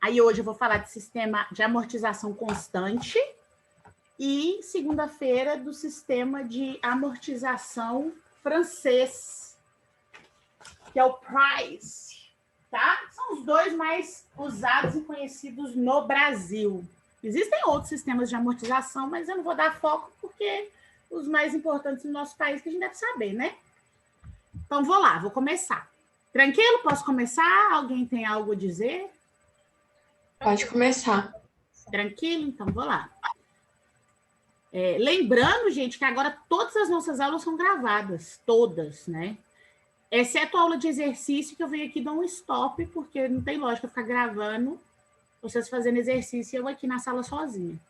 Aí hoje eu vou falar de sistema de amortização constante e segunda-feira do sistema de amortização francês, que é o Price, tá? São os dois mais usados e conhecidos no Brasil. Existem outros sistemas de amortização, mas eu não vou dar foco porque os mais importantes no nosso país que a gente deve saber, né? Então, vou lá, vou começar. Tranquilo? Posso começar? Alguém tem algo a dizer? Pode começar. Tranquilo? Então, vou lá. Lembrando, gente, que agora todas as nossas aulas são gravadas, todas, né? Exceto a aula de exercício, que eu venho aqui dar um stop, porque não tem lógica ficar gravando vocês fazendo exercício e eu aqui na sala sozinha.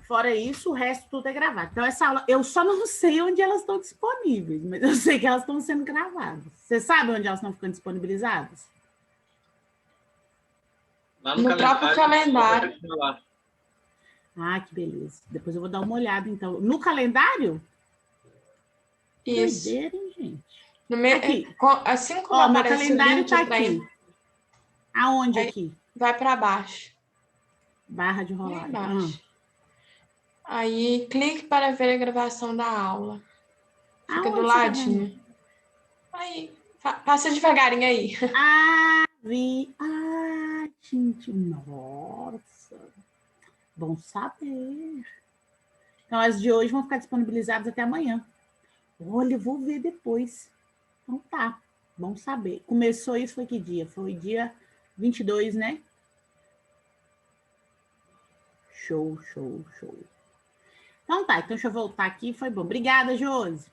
Fora isso, o resto tudo é gravado. Então, essa aula, eu só não sei onde elas estão disponíveis, mas eu sei que elas estão sendo gravadas. Você sabe onde elas estão ficando disponibilizadas? Lá No próprio calendário. Ah, que beleza. Depois eu vou dar uma olhada, então. No calendário? Isso. Doideira, hein, gente? Aqui. Assim como Ó, meu aparece calendário o link tá aqui. Aonde aí, aqui? vai para baixo. Barra de rolagem. Embaixo. Aí, clique para ver a gravação da aula. Fica do ladinho. Aí, passa devagarinho aí. Ah, vi. Ah, gente, nossa. Bom saber. Então, as de hoje vão ficar disponibilizadas até amanhã. Olha, eu vou ver depois. Então, tá. Bom saber. Começou isso, foi que dia? Foi dia 22, né? Show, show, show. Então, tá. Então, deixa eu voltar aqui. Foi bom. Obrigada, Josi.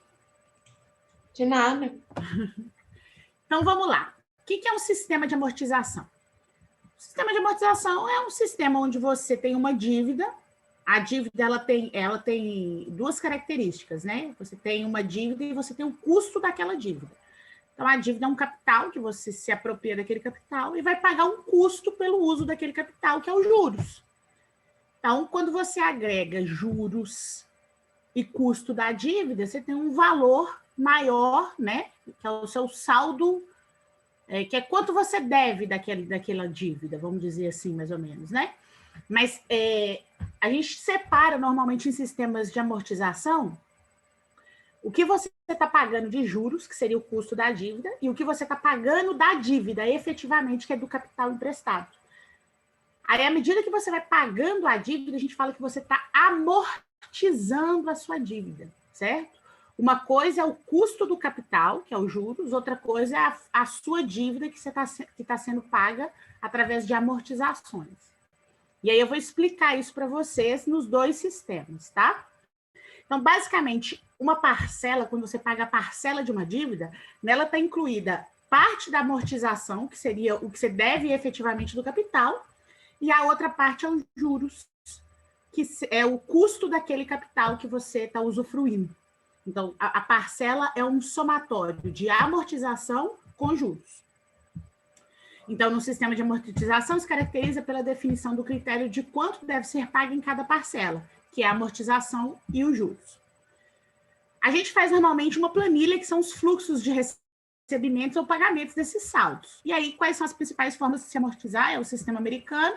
De nada. Então, vamos lá. O que é um sistema de amortização? O sistema de amortização é um sistema onde você tem uma dívida. A dívida ela tem duas características, né? Você tem uma dívida e você tem o custo daquela dívida. Então, a dívida é um capital que você se apropria daquele capital e vai pagar um custo pelo uso daquele capital, que é os juros. Então, quando você agrega juros e custo da dívida, você tem um valor maior, né? Que é o seu saldo, que é quanto você deve daquela dívida, vamos dizer assim, mais ou menos, né? Mas a gente separa normalmente em sistemas de amortização o que você está pagando de juros, que seria o custo da dívida, e o que você está pagando da dívida, efetivamente, que é do capital emprestado. Aí, à medida que você vai pagando a dívida, a gente fala que você está amortizando a sua dívida, certo? Uma coisa é o custo do capital, que é os juros, outra coisa é a sua dívida que está sendo paga através de amortizações. E aí eu vou explicar isso para vocês nos dois sistemas, tá? Então, basicamente, uma parcela, quando você paga a parcela de uma dívida, nela está incluída parte da amortização, que seria o que você deve efetivamente do capital, e a outra parte é os juros, que é o custo daquele capital que você está usufruindo. Então, a parcela é um somatório de amortização com juros. Então, no sistema de amortização, se caracteriza pela definição do critério de quanto deve ser pago em cada parcela, que é a amortização e os juros. A gente faz normalmente uma planilha, que são os fluxos de recebimentos ou pagamentos desses saldos. E aí, quais são as principais formas de se amortizar? É o sistema americano,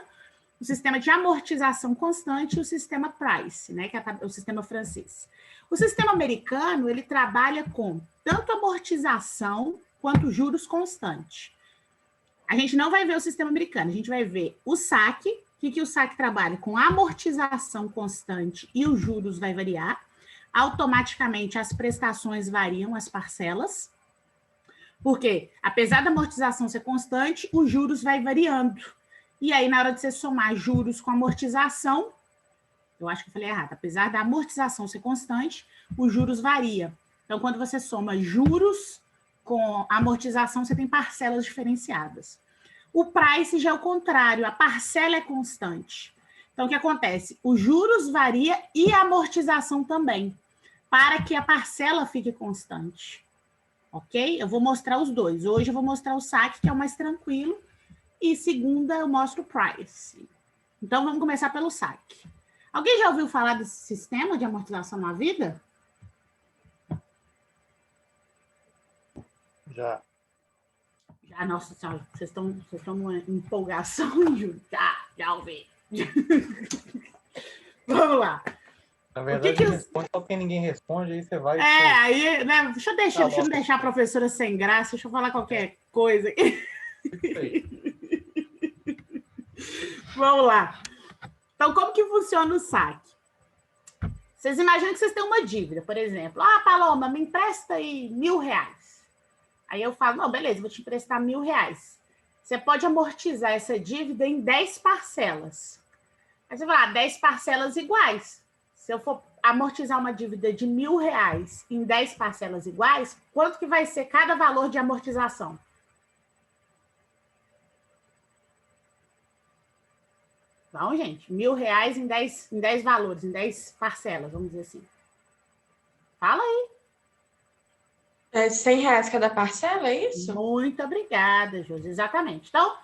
o sistema de amortização constante e o sistema Price, né, que é o sistema francês. O sistema americano, ele trabalha com tanto amortização quanto juros constantes. A gente não vai ver o sistema americano, a gente vai ver o saque. O que o saque trabalha? Com amortização constante e os juros vai variar. Automaticamente as prestações variam, as parcelas. Porque, apesar da amortização ser constante, os juros vai variando. E aí, na hora de você somar juros com amortização, eu acho que eu falei errado, apesar da amortização ser constante, os juros varia. Então, quando você soma juros com amortização, você tem parcelas diferenciadas. O price já é o contrário, a parcela é constante. Então, o que acontece? Os juros varia e a amortização também, para que a parcela fique constante. Ok? Eu vou mostrar os dois. Hoje eu vou mostrar o saque, que é o mais tranquilo, e segunda eu mostro o price. Então, vamos começar pelo saque. Alguém já ouviu falar desse sistema de amortização na vida? Já. Ah, nossa senhora, vocês estão numa empolgação, Júlio. Já ouvi. Vamos lá. Na verdade, responde só quem ninguém responde, aí você vai... aí, né, deixa eu não deixar a professora sem graça, deixa eu falar qualquer coisa aqui. Vamos lá. Então, como que funciona o saque? Vocês imaginam que vocês têm uma dívida, por exemplo. Ah, Paloma, me empresta aí R$1.000. Aí eu falo, não, beleza, vou te emprestar R$1.000. Você pode amortizar essa dívida em 10 parcelas. Aí você vai lá, 10 parcelas iguais. Se eu for amortizar uma dívida de R$1.000 em 10 parcelas iguais, quanto que vai ser cada valor de amortização? Bom, gente, R$1.000 em 10 valores, em 10 parcelas, vamos dizer assim. Fala aí. É R$100 cada parcela, é isso? Muito obrigada, Josi. Exatamente. Então,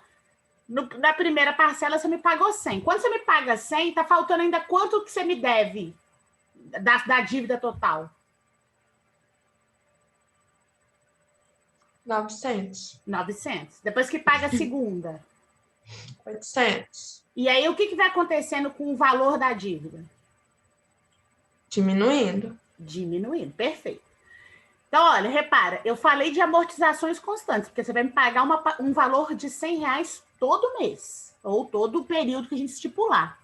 na primeira parcela, você me pagou 100. Quando você me paga 100, está faltando ainda quanto que você me deve da dívida total? 900. 900. Depois que paga a segunda? 800. E aí, o que vai acontecendo com o valor da dívida? Diminuindo. Diminuindo, perfeito. Então, olha, repara, eu falei de amortizações constantes, porque você vai me pagar um valor de R$100 todo mês, ou todo o período que a gente estipular.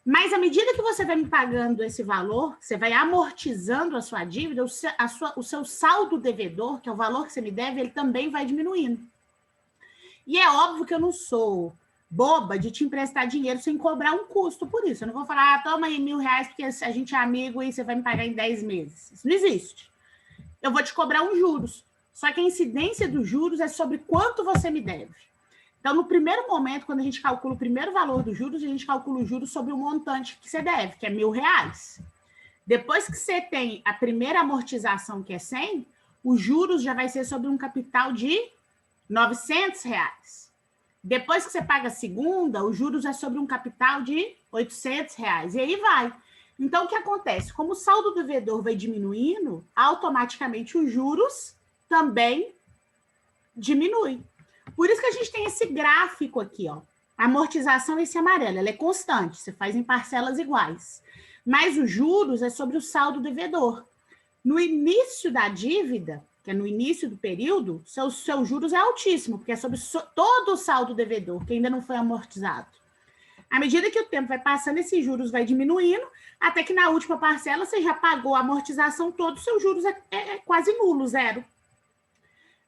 Mas, à medida que você vai me pagando esse valor, você vai amortizando a sua dívida, o seu saldo devedor, que é o valor que você me deve, ele também vai diminuindo. E é óbvio que eu não sou boba de te emprestar dinheiro sem cobrar um custo por isso. Eu não vou falar, toma aí R$1.000 porque a gente é amigo e você vai me pagar em 10 meses. Isso não existe. Eu vou te cobrar uns juros. Só que a incidência dos juros é sobre quanto você me deve. Então, no primeiro momento, quando a gente calcula o primeiro valor dos juros, a gente calcula os juros sobre o montante que você deve, que é R$1.000. Depois que você tem a primeira amortização, que é 100, os juros já vai ser sobre um capital de R$900. Depois que você paga a segunda, os juros é sobre um capital de R$800. E aí vai. Então, o que acontece? Como o saldo devedor vai diminuindo, automaticamente os juros também diminuem. Por isso que a gente tem esse gráfico aqui, ó. A amortização, esse amarelo, ela é constante, você faz em parcelas iguais. Mas os juros é sobre o saldo devedor. No início da dívida, que é no início do período, seus juros é altíssimo, porque é sobre todo o saldo devedor, que ainda não foi amortizado. À medida que o tempo vai passando, esses juros vai diminuindo, até que na última parcela você já pagou a amortização toda, os seus juros é quase nulo, zero.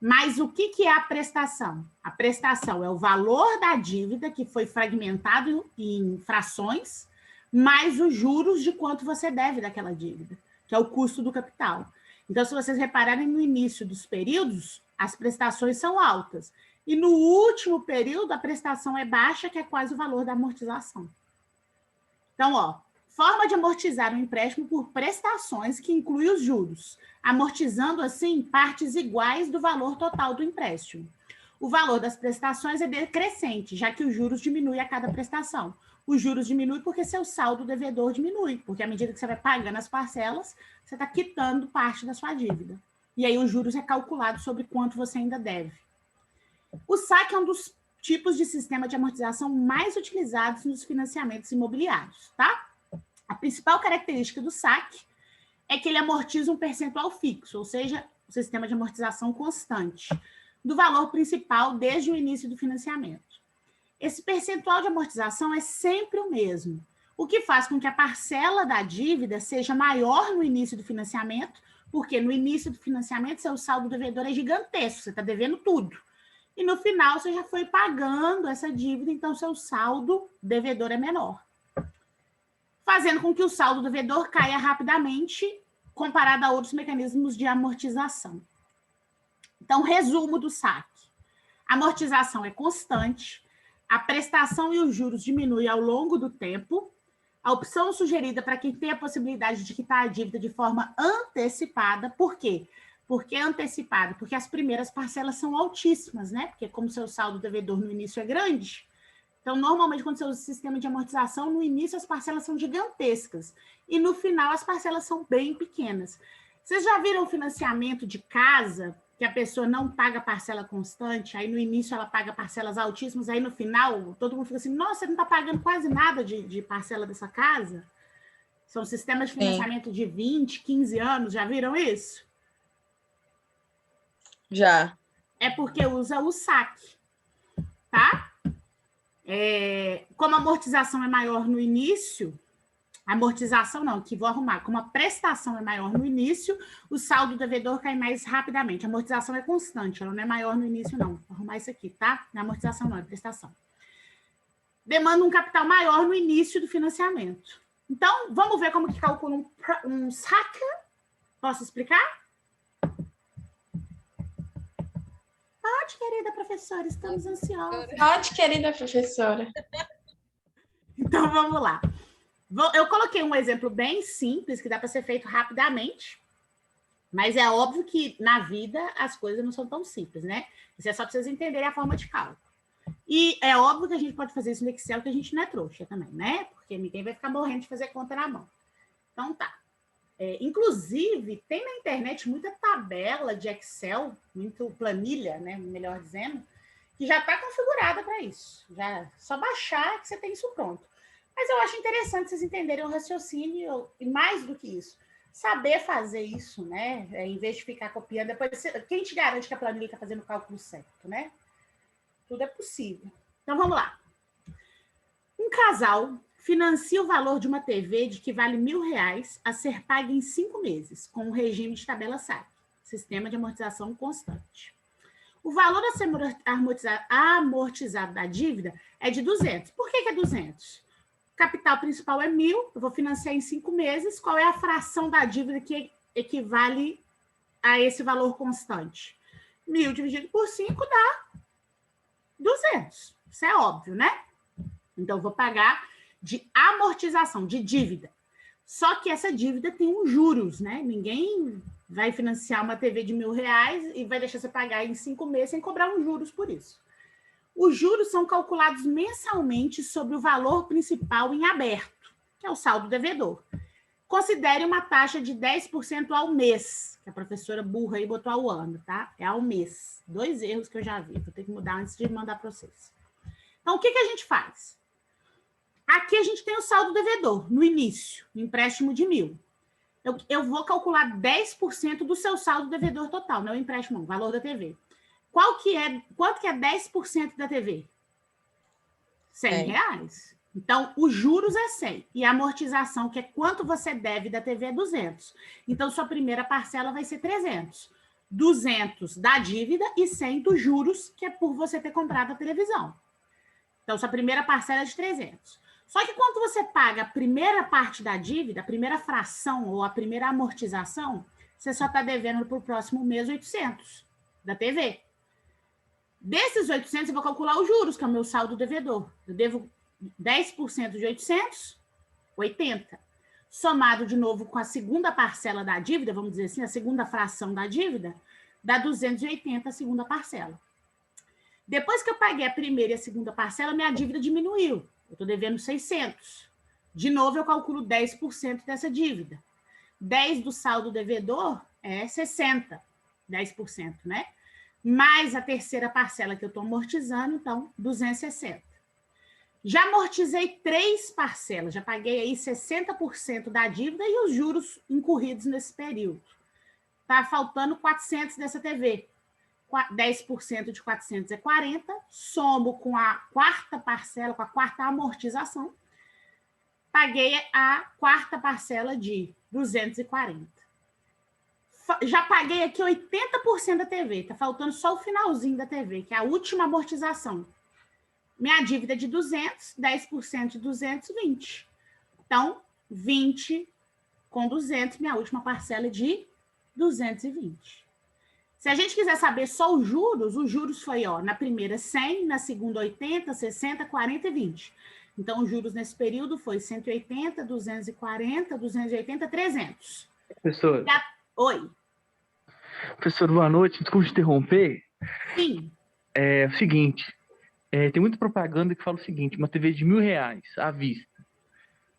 Mas o que é a prestação? A prestação é o valor da dívida que foi fragmentado em frações, mais os juros de quanto você deve daquela dívida, que é o custo do capital. Então, se vocês repararem no início dos períodos, as prestações são altas. E no último período, a prestação é baixa, que é quase o valor da amortização. Então, ó, forma de amortizar um empréstimo por prestações que inclui os juros, amortizando, assim, partes iguais do valor total do empréstimo. O valor das prestações é decrescente, já que os juros diminuem a cada prestação. Os juros diminuem porque seu saldo devedor diminui, porque à medida que você vai pagando as parcelas, você está quitando parte da sua dívida. E aí os juros é calculado sobre quanto você ainda deve. O saque é um dos tipos de sistema de amortização mais utilizados nos financiamentos imobiliários, tá? A principal característica do saque é que ele amortiza um percentual fixo, ou seja, um sistema de amortização constante, do valor principal desde o início do financiamento. Esse percentual de amortização é sempre o mesmo, o que faz com que a parcela da dívida seja maior no início do financiamento, porque no início do financiamento seu saldo devedor é gigantesco, você está devendo tudo. E no final você já foi pagando essa dívida, então seu saldo devedor é menor, fazendo com que o saldo devedor caia rapidamente comparado a outros mecanismos de amortização. Então, resumo do saque. A amortização é constante, a prestação e os juros diminuem ao longo do tempo. A opção sugerida para quem tem a possibilidade de quitar a dívida de forma antecipada. Por quê? Por que antecipada? Porque as primeiras parcelas são altíssimas, né? Porque como seu saldo devedor no início é grande, então, normalmente, quando você usa o sistema de amortização, no início as parcelas são gigantescas e no final as parcelas são bem pequenas. Vocês já viram o financiamento de casa que a pessoa não paga parcela constante, aí no início ela paga parcelas altíssimas, aí no final todo mundo fica assim, nossa, você não está pagando quase nada de parcela dessa casa? São sistemas de financiamento de 20, 15 anos, já viram isso? Já. É porque usa o saque, tá? Como a amortização é maior no início, amortização não, que vou arrumar, como a prestação é maior no início, o saldo devedor cai mais rapidamente. A amortização é constante, ela não é maior no início, não. Vou arrumar isso aqui, tá? Não é amortização, não, é prestação. Demanda um capital maior no início do financiamento. Então, vamos ver como que calcula um saque? Posso explicar? Pode, querida professora, estamos ansiosos. Pode, querida professora. Então, vamos lá. Eu coloquei um exemplo bem simples, que dá para ser feito rapidamente, mas é óbvio que na vida as coisas não são tão simples, né? Isso é só para vocês entenderem a forma de cálculo. E é óbvio que a gente pode fazer isso no Excel, que a gente não é trouxa também, né? Porque ninguém vai ficar morrendo de fazer conta na mão. Então, tá. Inclusive, tem na internet muita tabela de Excel, muito planilha, né? Melhor dizendo, que já está configurada para isso. Já só baixar que você tem isso pronto. Mas eu acho interessante vocês entenderem o raciocínio, e mais do que isso, saber fazer isso, né? Em vez de ficar copiando. Depois, quem te garante que a planilha está fazendo o cálculo certo, né? Tudo é possível. Então, vamos lá. Um casal financia o valor de uma TV de que vale R$1.000 a ser paga em 5 meses, com o regime de tabela SAC, sistema de amortização constante. O valor a ser amortizado da dívida é de 200. Por que é 200? O capital principal é 1.000, eu vou financiar em 5 meses. Qual é a fração da dívida que equivale a esse valor constante? 1.000 dividido por 5 dá 200. Isso é óbvio, né? Então, eu vou pagar de amortização, de dívida. Só que essa dívida tem uns juros, né? Ninguém vai financiar uma TV de R$1.000 e vai deixar você pagar em 5 meses sem cobrar uns juros por isso. Os juros são calculados mensalmente sobre o valor principal em aberto, que é o saldo devedor. Considere uma taxa de 10% ao mês, que a professora burra aí botou ao ano, tá? É ao mês. 2 erros que eu já vi, vou ter que mudar antes de mandar para vocês. Então, o que a gente faz? Aqui a gente tem o saldo devedor, no início, no empréstimo de 1.000. Eu vou calcular 10% do seu saldo devedor total, não é o empréstimo, não, o valor da TV. Quanto que é 10% da TV? R$100. Então, os juros é 100 e a amortização, que é quanto você deve da TV, é 200. Então, sua primeira parcela vai ser 300. 200 da dívida e 100 dos juros, que é por você ter comprado a televisão. Então, sua primeira parcela é de 300. Só que quando você paga a primeira parte da dívida, a primeira fração ou a primeira amortização, você só está devendo para o próximo mês 800 da TV. Desses 800, eu vou calcular os juros, que é o meu saldo devedor. Eu devo 10% de 800, 80. Somado de novo com a segunda parcela da dívida, vamos dizer assim, a segunda fração da dívida, dá 280 a segunda parcela. Depois que eu paguei a primeira e a segunda parcela, minha dívida diminuiu. Eu estou devendo 600. De novo, eu calculo 10% dessa dívida. 10 do saldo devedor é 60. 10%, né? Mais a terceira parcela que eu estou amortizando, então, 260. Já amortizei 3 parcelas, já paguei aí 60% da dívida e os juros incorridos nesse período. Está faltando 400 dessa TV. 10% de 400 é 40, somo com a quarta parcela, com a quarta amortização, paguei a quarta parcela de 240. Já paguei aqui 80% da TV, está faltando só o finalzinho da TV, que é a última amortização. Minha dívida é de 200, 10% de 220. Então, 20 com 200, minha última parcela é de 220. Se a gente quiser saber só os juros foi, ó, na primeira 100, na segunda 80, 60, 40 e 20. Então, os juros nesse período foi 180, 240, 280, 300. Professor. Oi. Professor, boa noite. Desculpe te interromper. Sim. É o seguinte, tem muita propaganda que fala o seguinte, uma TV de R$1.000 à vista.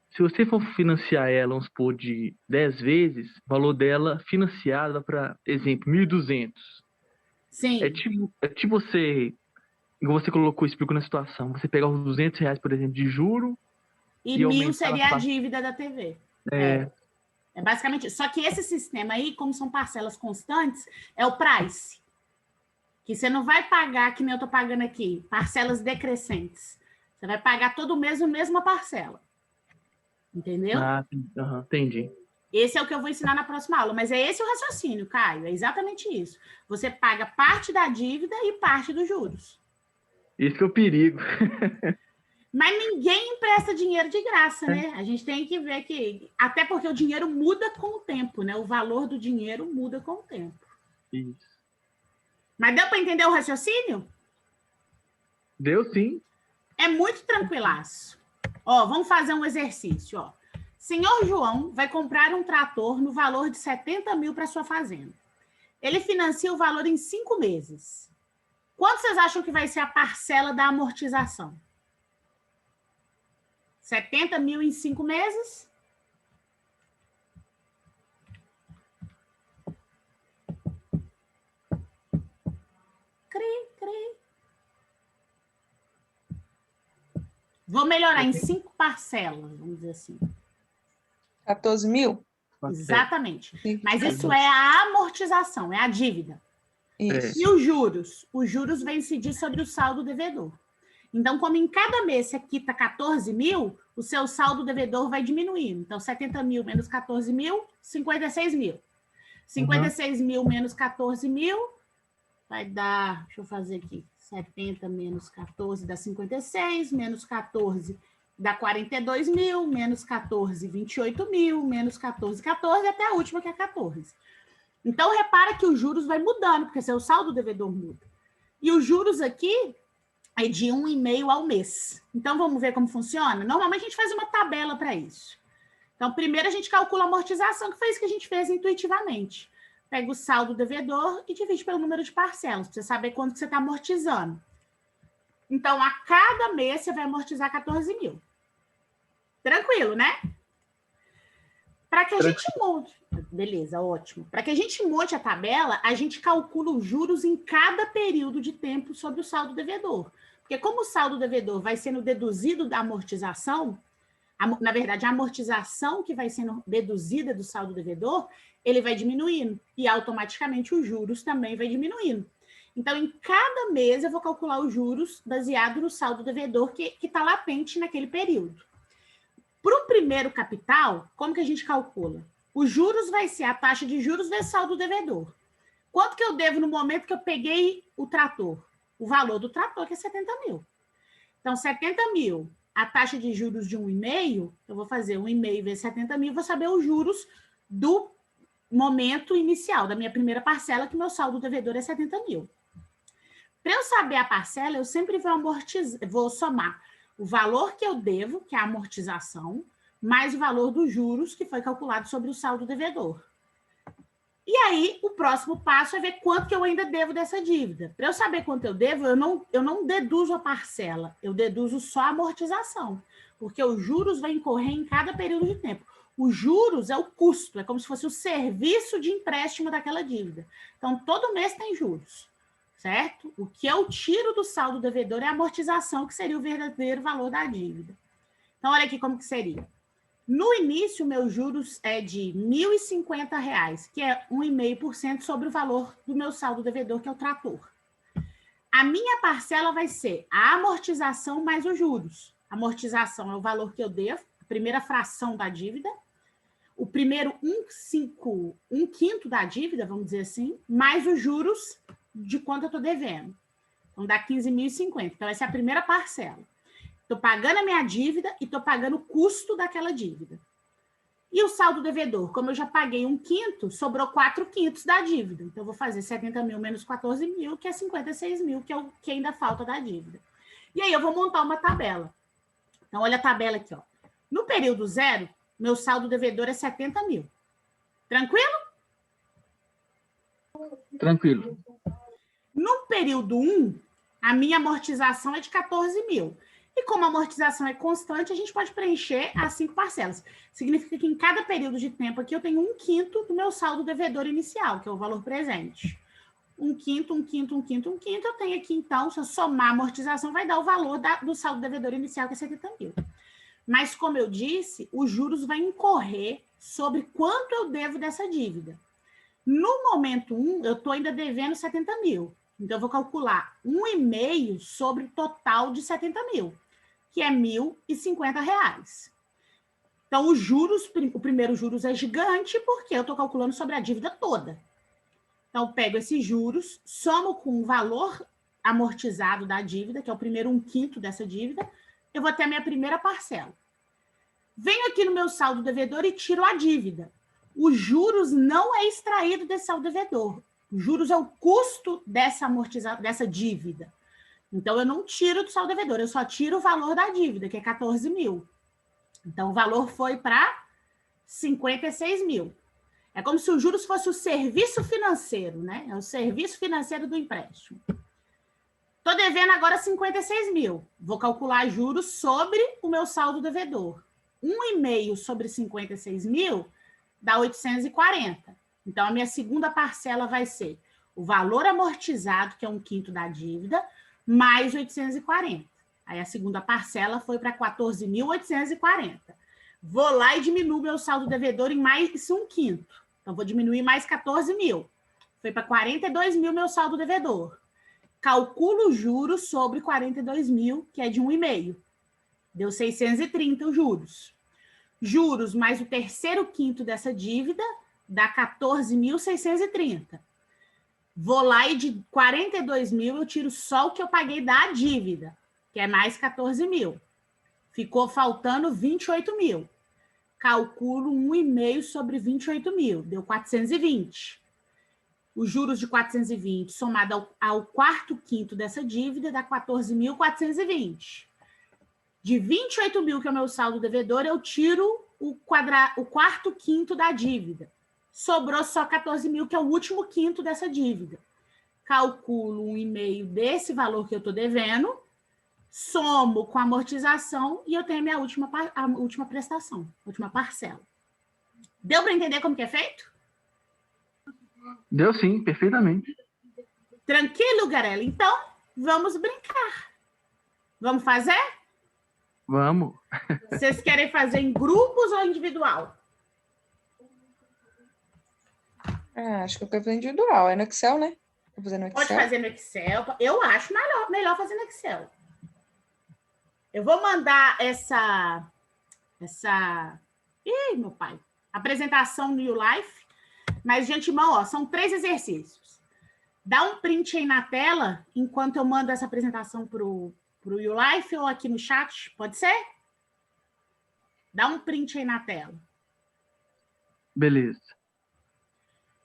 Se você for financiar ela, vamos supor, de 10 vezes, o valor dela financiada para, exemplo, 1.200. Sim. É tipo você colocou, explicou na situação, você pegar os R$ 200, por exemplo, de juro E e 1.000 aumentar seria a dívida da TV. É basicamente isso. Só que esse sistema aí, como são parcelas constantes, é o price. Que você não vai pagar, que nem eu estou pagando aqui, parcelas decrescentes. Você vai pagar todo mês a mesma parcela. Entendeu? Entendi. Esse é o que eu vou ensinar na próxima aula. Mas é esse o raciocínio, Caio. É exatamente isso. Você paga parte da dívida e parte dos juros. Esse que é o perigo. Mas ninguém empresta dinheiro de graça, né? A gente tem que ver que... Até porque o dinheiro muda com o tempo, né? O valor do dinheiro muda com o tempo. Isso. Mas deu para entender o raciocínio? Deu sim. É muito tranquilaço. Ó, vamos fazer um exercício, ó. Senhor João vai comprar um trator no valor de 70 mil para sua fazenda. Ele financia o valor em 5 meses. Quanto vocês acham que vai ser a parcela da amortização? 70 mil em 5 meses? Vou melhorar em 5 parcelas, vamos dizer assim. 14 mil? Exatamente. Mas isso é a amortização, é a dívida. Isso. E os juros? Os juros vão incidir sobre o saldo devedor. Então, como em cada mês você quita 14 mil, o seu saldo devedor vai diminuindo. Então, 70 mil menos 14 mil, 56 mil. 56 mil menos 14 mil vai dar, deixa eu fazer aqui, 70 menos 14 dá 56, menos 14 dá 42 mil, menos 14, 28 mil, menos 14, 14, até a última que é 14. Então, repara que os juros vai mudando, porque seu saldo devedor muda. E os juros aqui é de 1,5 ao mês. Então, vamos ver como funciona? Normalmente, a gente faz uma tabela para isso. Então, primeiro a gente calcula a amortização, que foi isso que a gente fez intuitivamente. Pega o saldo devedor e divide pelo número de parcelas, para você saber quanto que você está amortizando. Então, a cada mês, você vai amortizar 14 mil. Tranquilo, né? Para que a gente monte... Beleza, ótimo. Para que a gente monte a tabela, a gente calcula os juros em cada período de tempo sobre o saldo devedor. Porque como o saldo devedor vai sendo deduzido da amortização, na verdade, a amortização que vai sendo deduzida do saldo devedor, ele vai diminuindo. E automaticamente os juros também vai diminuindo. Então, em cada mês, eu vou calcular os juros baseado no saldo devedor que está latente naquele período. Para o primeiro capital, como que a gente calcula? Os juros vai ser a taxa de juros vezes saldo devedor. Quanto que eu devo no momento que eu peguei o trator? O valor do trator, que é 70 mil. Então, 70 mil, a taxa de juros de 1,5, eu vou fazer 1,5 vezes 70 mil, vou saber os juros do momento inicial, da minha primeira parcela, que meu saldo devedor é 70 mil. Para eu saber a parcela, eu sempre vou somar o valor que eu devo, que é a amortização, mais o valor dos juros, que foi calculado sobre o saldo devedor. E aí, o próximo passo é ver quanto que eu ainda devo dessa dívida. Para eu saber quanto eu devo, eu não deduzo a parcela, eu deduzo só a amortização, porque os juros vão incorrer em cada período de tempo. Os juros é o custo, é como se fosse o serviço de empréstimo daquela dívida. Então, todo mês tem juros, certo? O que eu tiro do saldo devedor é a amortização, que seria o verdadeiro valor da dívida. Então, olha aqui como que seria. No início, meus juros é de R$ 1.050, que é 1,5% sobre o valor do meu saldo devedor, que é o trator. A minha parcela vai ser a amortização mais os juros. A amortização é o valor que eu devo, a primeira fração da dívida, o primeiro 1/5 da dívida, vamos dizer assim, mais os juros de quanto eu estou devendo. Então, dá 15.050. Então, essa é a primeira parcela. Estou pagando a minha dívida e estou pagando o custo daquela dívida. E o saldo devedor? Como eu já paguei 1/5, sobrou 4/5 da dívida. Então, eu vou fazer 70 mil menos 14 mil, que é 56 mil, que é o que ainda falta da dívida. E aí, eu vou montar uma tabela. Então, olha a tabela aqui, ó. No período 0, meu saldo devedor é 70 mil. Tranquilo? Tranquilo. No período 1, a minha amortização é de 14 mil. E como a amortização é constante, a gente pode preencher as 5 parcelas. Significa que em cada período de tempo aqui eu tenho 1/5 do meu saldo devedor inicial, que é o valor presente. um quinto, um quinto, um quinto, um quinto. Eu tenho aqui, então, se eu somar a amortização, vai dar o valor do saldo devedor inicial, que é 70 mil. Mas, como eu disse, os juros vão incorrer sobre quanto eu devo dessa dívida. No momento 1, eu estou ainda devendo 70 mil. Então, eu vou calcular 1,5 sobre o total de 70 mil, que é R$ 1.050. Então, os juros, o primeiro juros é gigante, porque eu estou calculando sobre a dívida toda. Então, eu pego esses juros, somo com o valor amortizado da dívida, que é o primeiro 1/5 dessa dívida, eu vou ter a minha primeira parcela. Venho aqui no meu saldo devedor e tiro a dívida. Os juros não é extraído desse saldo devedor. Os juros é o custo dessa dívida. Então, eu não tiro do saldo devedor, eu só tiro o valor da dívida, que é 14 mil. Então, o valor foi para 56 mil. É como se os juros fosse o serviço financeiro, né? É o serviço financeiro do empréstimo. Estou devendo agora 56 mil. Vou calcular juros sobre o meu saldo devedor. 1,5 sobre 56 mil dá 840. Então, a minha segunda parcela vai ser o valor amortizado, que é 1/5 da dívida, mais 840. Aí, a segunda parcela foi para 14.840. Vou lá e diminuo meu saldo devedor em mais 1/5. Então, vou diminuir mais 14 mil. Foi para 42 mil meu saldo devedor. Calculo os juros sobre 42 mil, que é de 1,5. Deu 630 os juros. Juros mais o terceiro quinto dessa dívida dá 14.630. Vou lá e de 42 mil eu tiro só o que eu paguei da dívida, que é mais 14 mil. Ficou faltando 28 mil. Calculo 1,5 sobre 28 mil, deu 420. Os juros de 420 somado ao quarto quinto dessa dívida dá 14.420. De 28 mil, que é o meu saldo devedor, eu tiro o quarto quinto da dívida. Sobrou só 14 mil, que é o último quinto dessa dívida. Calculo 1,5 desse valor que eu estou devendo, somo com a amortização e eu tenho a minha última prestação, última parcela. Deu para entender como que é feito? Deu sim, perfeitamente. Tranquilo, Garela? Então, vamos brincar. Vamos fazer? Vamos. Vocês querem fazer em grupos ou individual? Acho que eu quero fazer individual. É no Excel, né? Vou fazer no Excel. Pode fazer no Excel. Eu acho melhor fazer no Excel. Eu vou mandar essa... Ih, meu pai. Apresentação no YouLife. Mas, de antemão, ó, são 3 exercícios. Dá um print aí na tela, enquanto eu mando essa apresentação para o YouLife ou aqui no chat. Pode ser? Dá um print aí na tela. Beleza.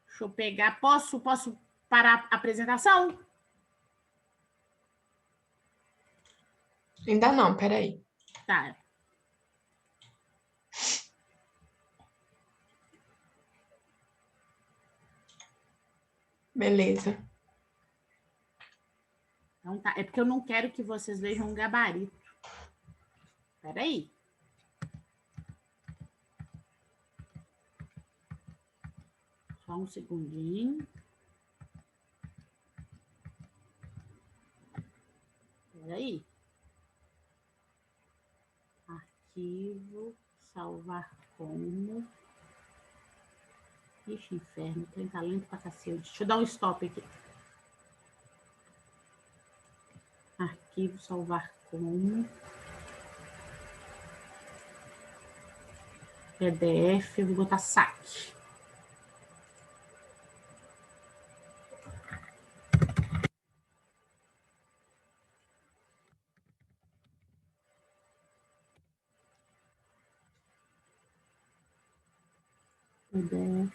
Deixa eu pegar. Posso parar a apresentação? Ainda não, peraí. Tá. Beleza. Então tá. É porque eu não quero que vocês vejam um gabarito. Espera aí. Só um segundinho. Espera aí. Arquivo, salvar como. Ixi, inferno, tem talento pra cacete. Deixa eu dar um stop aqui. Arquivo, salvar como. PDF, eu vou botar saque. PDF.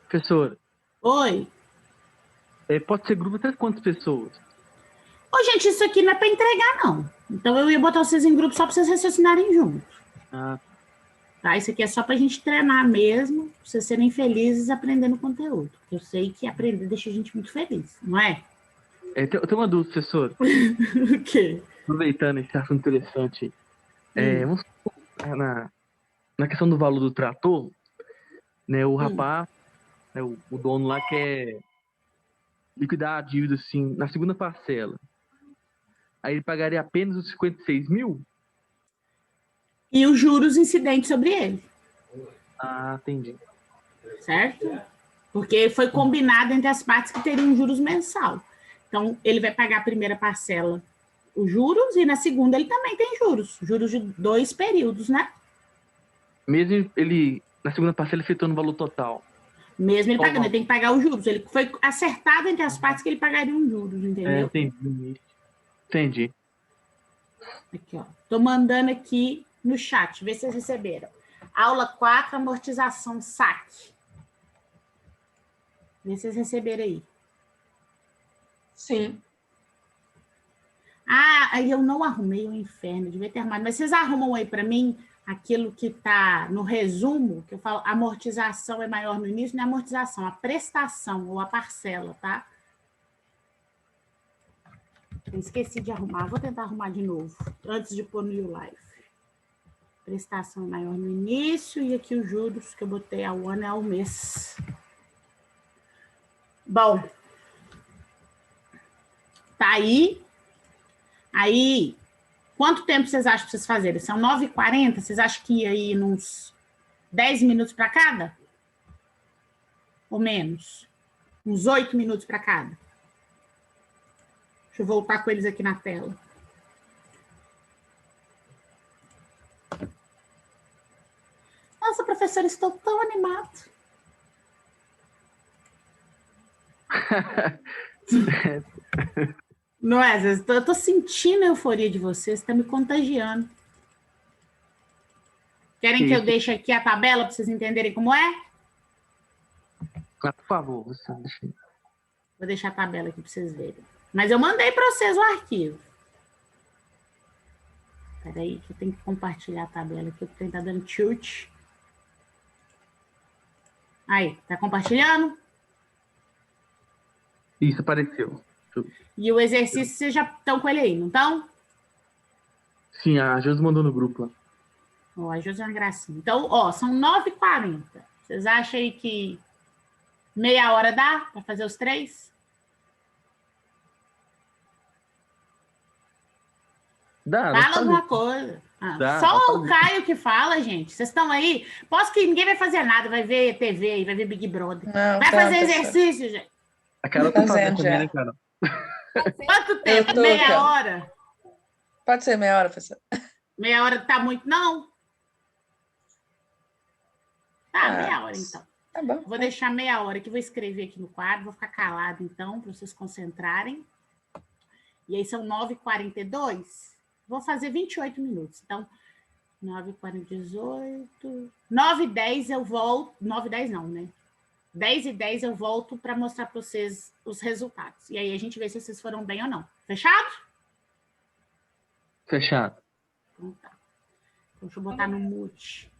Professora, Oi. pode ser grupo até quantas pessoas? Ô, gente, isso aqui não é para entregar, não. Então, eu ia botar vocês em grupo só para vocês raciocinarem juntos. Ah, Tá? Isso aqui é só para a gente treinar mesmo, para vocês serem felizes aprendendo conteúdo. Eu sei que aprender deixa a gente muito feliz, não é? eu tenho uma dúvida, professor. O quê? Aproveitando esse assunto interessante, vamos supor, na questão do valor do trator, né, o rapaz, né, o dono lá quer liquidar a dívida assim na segunda parcela. Aí ele pagaria apenas os 56 mil? E os juros incidentes sobre ele, Ah, entendi. certo? Porque foi combinado entre as partes que teriam juros mensal. Então, ele vai pagar a primeira parcela os juros e na segunda ele também tem juros de 2 períodos, né? Mesmo ele, na segunda parcela, efetuando o valor total. Mesmo ele Qual pagando, ele valor? tem que pagar os juros. Ele foi acertado entre as partes que ele pagaria os juros, entendeu? Entendi. Entendi. Aqui, ó. Tô mandando aqui no chat, vê se vocês receberam. Aula 4, amortização saque. Vê se vocês receberam aí. Sim. Ah, aí eu não arrumei o inferno, devia ter arrumado. Mas vocês arrumam aí para mim aquilo que está no resumo, que eu falo, amortização é maior no início, não é amortização, a prestação ou a parcela, tá? Eu esqueci de arrumar, vou tentar arrumar de novo, antes de pôr no YouLife. Prestação é maior no início, e aqui os juros que eu botei ao ano é ao mês. Bom, tá aí. Aí, quanto tempo vocês acham para vocês fazerem? São 9h40? Vocês acham que ia ir uns 10 minutos para cada? Ou menos? Uns 8 minutos para cada? Deixa eu voltar com eles aqui na tela. Nossa, professora, estou tão animado. Não é? Eu estou sentindo a euforia de vocês, está me contagiando. Querem que eu deixe aqui a tabela para vocês entenderem como é? Ah, por favor, você deixa aí. Vou deixar a tabela aqui para vocês verem. Mas eu mandei para vocês o arquivo. Espera aí, que eu tenho que compartilhar a tabela aqui, porque está dando tilt. Aí, tá compartilhando? Isso, apareceu. E o exercício, vocês já estão com ele aí, não estão? Sim, a Josi mandou no grupo lá. Ó, a Josi é uma gracinha. Então, ó, são 9h40. Vocês acham aí que meia hora dá para fazer os 3? Fala alguma coisa. Só o Caio que fala, gente. Vocês estão aí? Posso que ninguém vai fazer nada, vai ver TV, vai ver Big Brother. Não, vai fazer exercício, gente. A Carol tá fazendo já. também, né, Carol? Quanto tempo? Meia hora? Pode ser meia hora, professor. Meia hora tá muito, não? Tá, meia hora, então. Tá bom. Vou deixar meia hora que vou escrever aqui no quadro, vou ficar calado, então, para vocês concentrarem. E aí são 9h42. Vou fazer 28 minutos. Então, 9h40, 18... 9h10 eu volto... 9h10 não, né? 10h10 eu volto para mostrar para vocês os resultados. E aí a gente vê se vocês foram bem ou não. Fechado? Fechado. Então tá. Então, deixa eu botar no mute.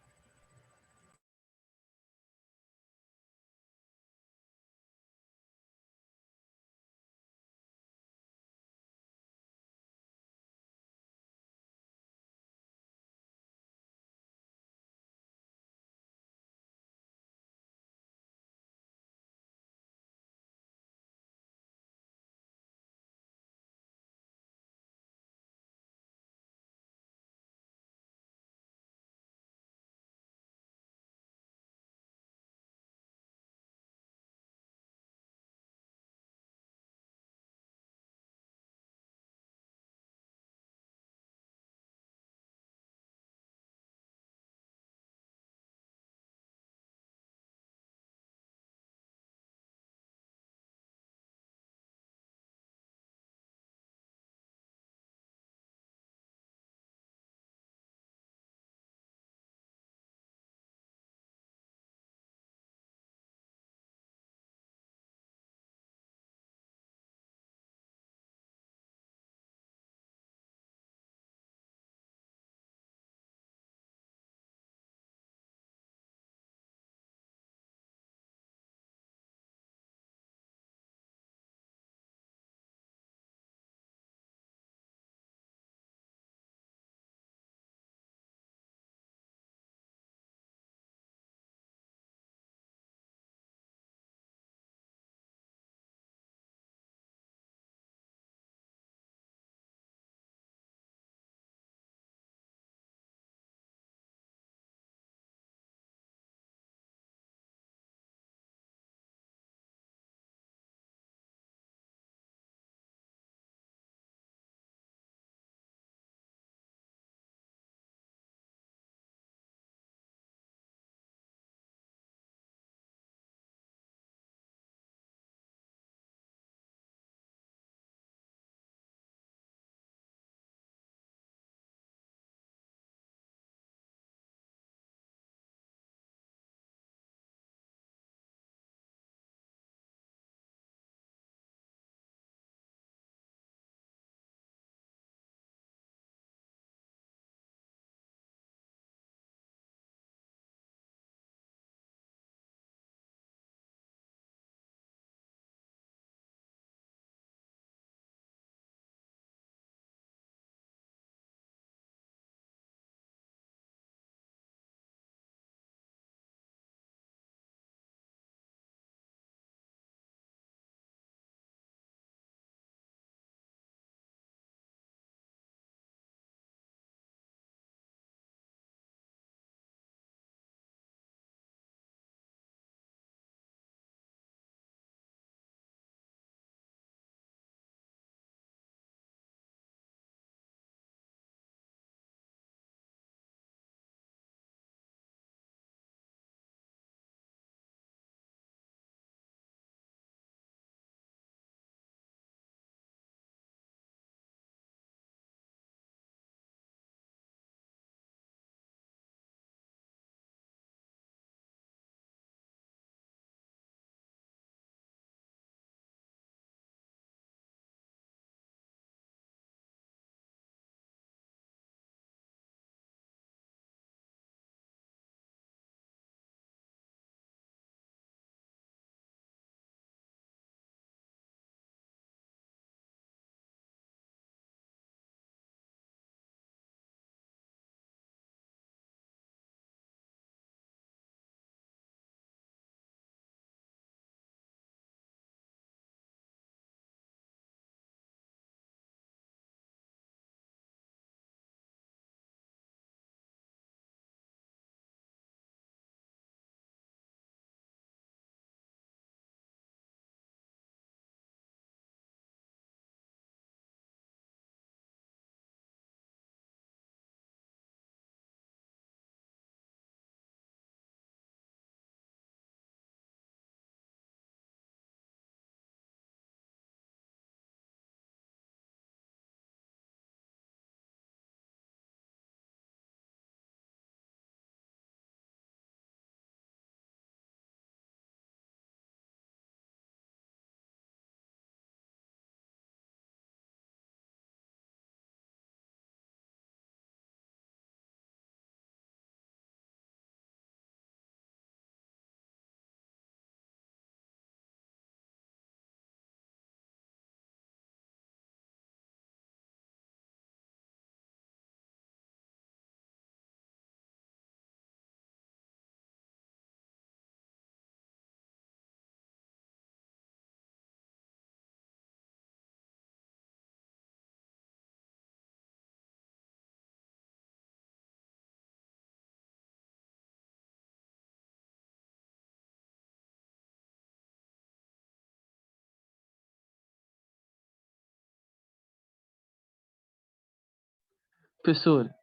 Professora,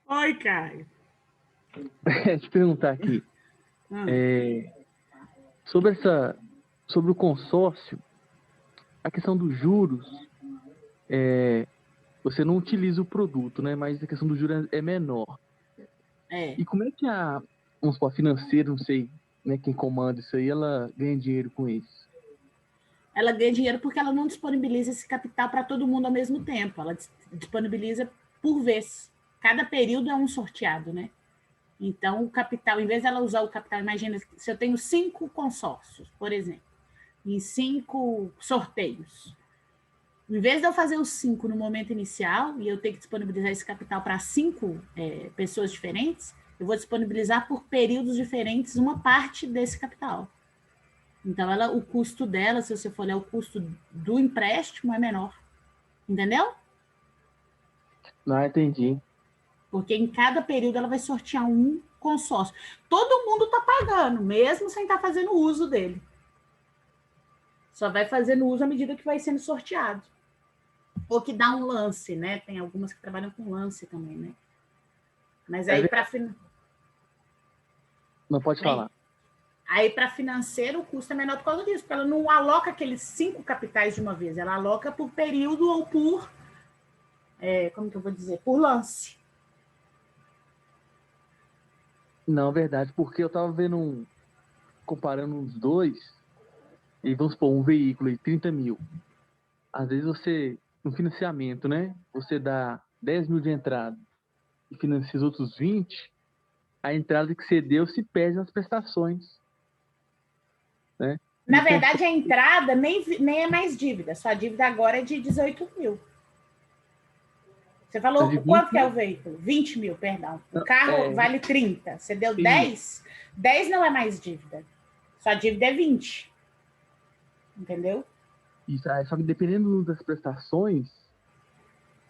Oi, Caio. deixa eu te perguntar aqui. Hum. Sobre o consórcio, a questão dos juros, você não utiliza o produto, né? Mas a questão dos juros é menor. É. E como é que vamos supor, a financeira, não sei, né, quem comanda isso aí, ela ganha dinheiro com isso? Ela ganha dinheiro porque ela não disponibiliza esse capital para todo mundo ao mesmo tempo. Ela disponibiliza por vez. Cada período é um sorteado, né? Então, o capital, em vez dela usar o capital, imagina se eu tenho 5 consórcios, por exemplo, em 5 sorteios. Em vez de eu fazer os 5 no momento inicial e eu ter que disponibilizar esse capital para 5 pessoas diferentes, eu vou disponibilizar por períodos diferentes uma parte desse capital. Então, o custo dela, se você for olhar o custo do empréstimo, é menor. Entendeu? Não, entendi. Porque em cada período ela vai sortear um consórcio. Todo mundo está pagando, mesmo sem estar fazendo uso dele. Só vai fazendo uso à medida que vai sendo sorteado. Ou que dá um lance, né? Tem algumas que trabalham com lance também, né? Mas aí para Não pode falar. Aí, para financeiro, o custo é menor por causa disso, porque ela não aloca aqueles 5 capitais de uma vez, ela aloca por período ou por, como que eu vou dizer, por lance. Não, verdade, porque eu tava vendo comparando os dois, e vamos supor, um veículo aí, 30 mil. Às vezes você, no financiamento, né, você dá 10 mil de entrada e financia os outros 20, a entrada que você deu se perde nas prestações, né? Na verdade, a entrada nem é mais dívida, sua dívida agora é de 18 mil. Você falou quanto que é o veículo? 20 mil, perdão. O carro vale 30. Você deu 10? 10 não é mais dívida. Sua dívida é 20. Entendeu? Isso, só que dependendo das prestações,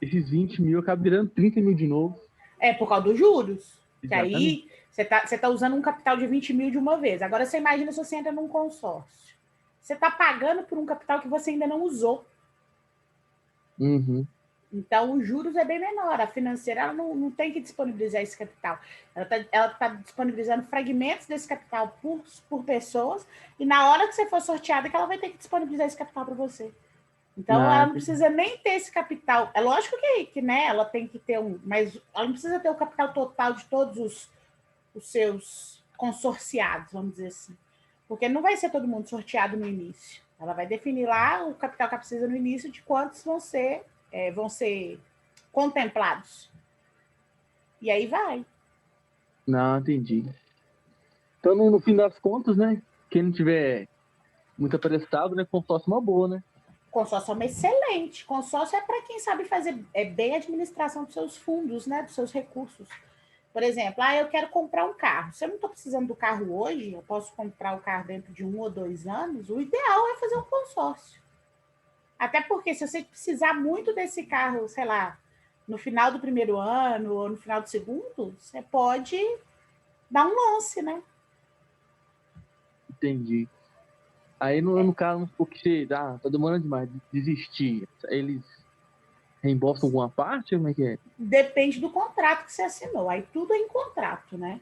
esses 20 mil acabam virando 30 mil de novo. É por causa dos juros. Exatamente. Que aí você tá usando um capital de 20 mil de uma vez. Agora você imagina se você entra num consórcio. Você está pagando por um capital que você ainda não usou. Uhum. Então, os juros é bem menor. A financeira ela não tem que disponibilizar esse capital. Ela tá disponibilizando fragmentos desse capital por pessoas, e na hora que você for sorteada, que ela vai ter que disponibilizar esse capital para você. Então, ela não precisa nem ter esse capital. É lógico que né, ela tem que ter mas ela não precisa ter o capital total de todos os seus consorciados, vamos dizer assim. Porque não vai ser todo mundo sorteado no início. Ela vai definir lá o capital que ela precisa no início de quantos vão ser contemplados. E aí vai. Não, entendi. Então, no fim das contas, né? Quem não tiver muito apressado, né? Consórcio é uma boa, né? Consórcio é uma excelente. Consórcio é para quem sabe fazer bem a administração dos seus fundos, né? Dos seus recursos. Por exemplo, eu quero comprar um carro. Se eu não estou precisando do carro hoje, eu posso comprar o carro dentro de 1 ou 2 anos, o ideal é fazer um consórcio. Até porque se você precisar muito desse carro, sei lá, no final do primeiro ano ou no final do segundo, você pode dar um lance, né? Entendi. Aí, no caso, porque tá demorando demais de desistir, eles reembolsam alguma parte? Como é que é? Depende do contrato que você assinou. Aí tudo é em contrato, né?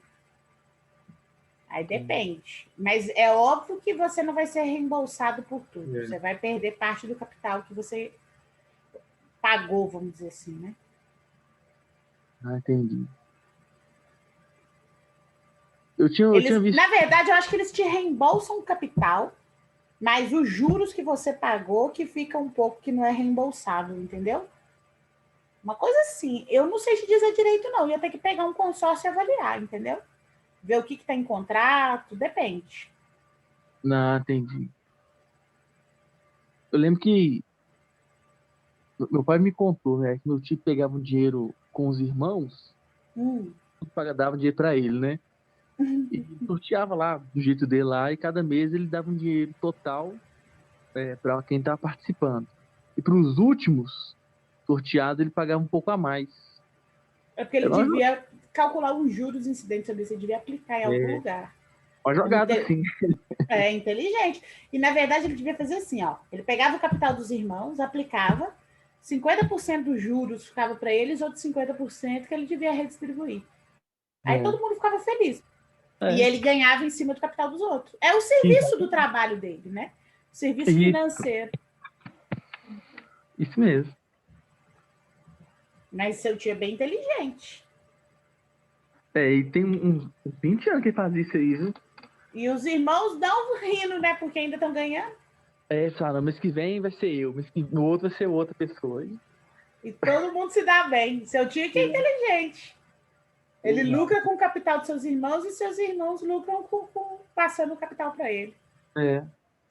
Aí depende. Mas é óbvio que você não vai ser reembolsado por tudo. Você vai perder parte do capital que você pagou, vamos dizer assim, né? Ah, entendi. Eu tinha visto. Na verdade, eu acho que eles te reembolsam o capital, mas os juros que você pagou que fica um pouco que não é reembolsável, entendeu? Uma coisa assim. Eu não sei te dizer direito, não. Eu ia ter que pegar um consórcio e avaliar, entendeu? Ver o que está em contrato, depende. Não, entendi. Eu lembro que meu pai me contou, né? Que meu tio pegava um dinheiro com os irmãos, dava dinheiro para ele, né? E sorteava lá do jeito dele lá, e cada mês ele dava um dinheiro total para quem estava participando. E para os últimos sorteados ele pagava um pouco a mais. É porque ele devia calcular os juros incidentes ali, você devia aplicar em algum lugar. Uma jogada assim. É inteligente. E, na verdade, ele devia fazer assim, ó. Ele pegava o capital dos irmãos, aplicava, 50% dos juros ficava para eles, outros 50% que ele devia redistribuir. Aí todo mundo ficava feliz. E ele ganhava em cima do capital dos outros. É o serviço do trabalho dele, né? O serviço financeiro. Isso mesmo. Mas seu tio é bem inteligente. E tem uns 20 anos que ele faz isso aí, viu? E os irmãos não rindo, né? Porque ainda estão ganhando. Fala, mês que vem vai ser eu, no outro vai ser outra pessoa. E todo mundo se dá bem. Seu tio que é inteligente. Ele lucra com o capital dos seus irmãos e seus irmãos lucram passando o capital para ele.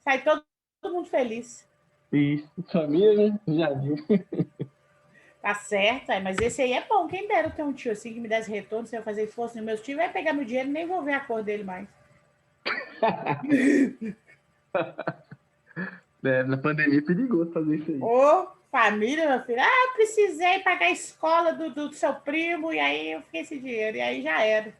Sai todo mundo feliz. Isso, família, né? Já viu. Tá certo, mas esse aí é bom. Quem dera ter um tio assim que me desse retorno, se eu fazer esforço no meu tio, vai pegar meu dinheiro e nem vou ver a cor dele mais. Na pandemia é perigoso fazer isso aí. Ô, família, meu filho. Ah, precisei pagar a escola do seu primo e aí eu fiquei sem dinheiro. E aí já era.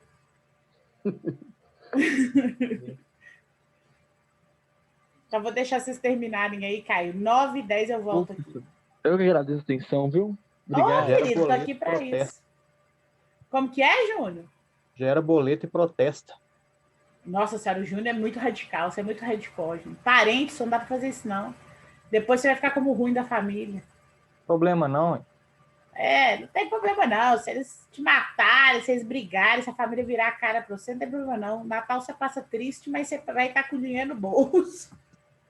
Então vou deixar vocês terminarem aí, Caio. 9h10 eu volto aqui. Eu que agradeço a atenção, viu? Obrigado. Querido, tô aqui para isso. Como que é, Júnior? Gera boleto e protesta. Nossa senhora, o Júnior é muito radical. Você é muito radical, Júnior. Parente, só não dá para fazer isso, não. Depois você vai ficar como ruim da família. Problema não, hein? Não tem problema não. Se eles te matarem, se eles brigarem, se a família virar a cara para você, não tem problema não. Natal você passa triste, mas você vai estar com dinheiro no bolso.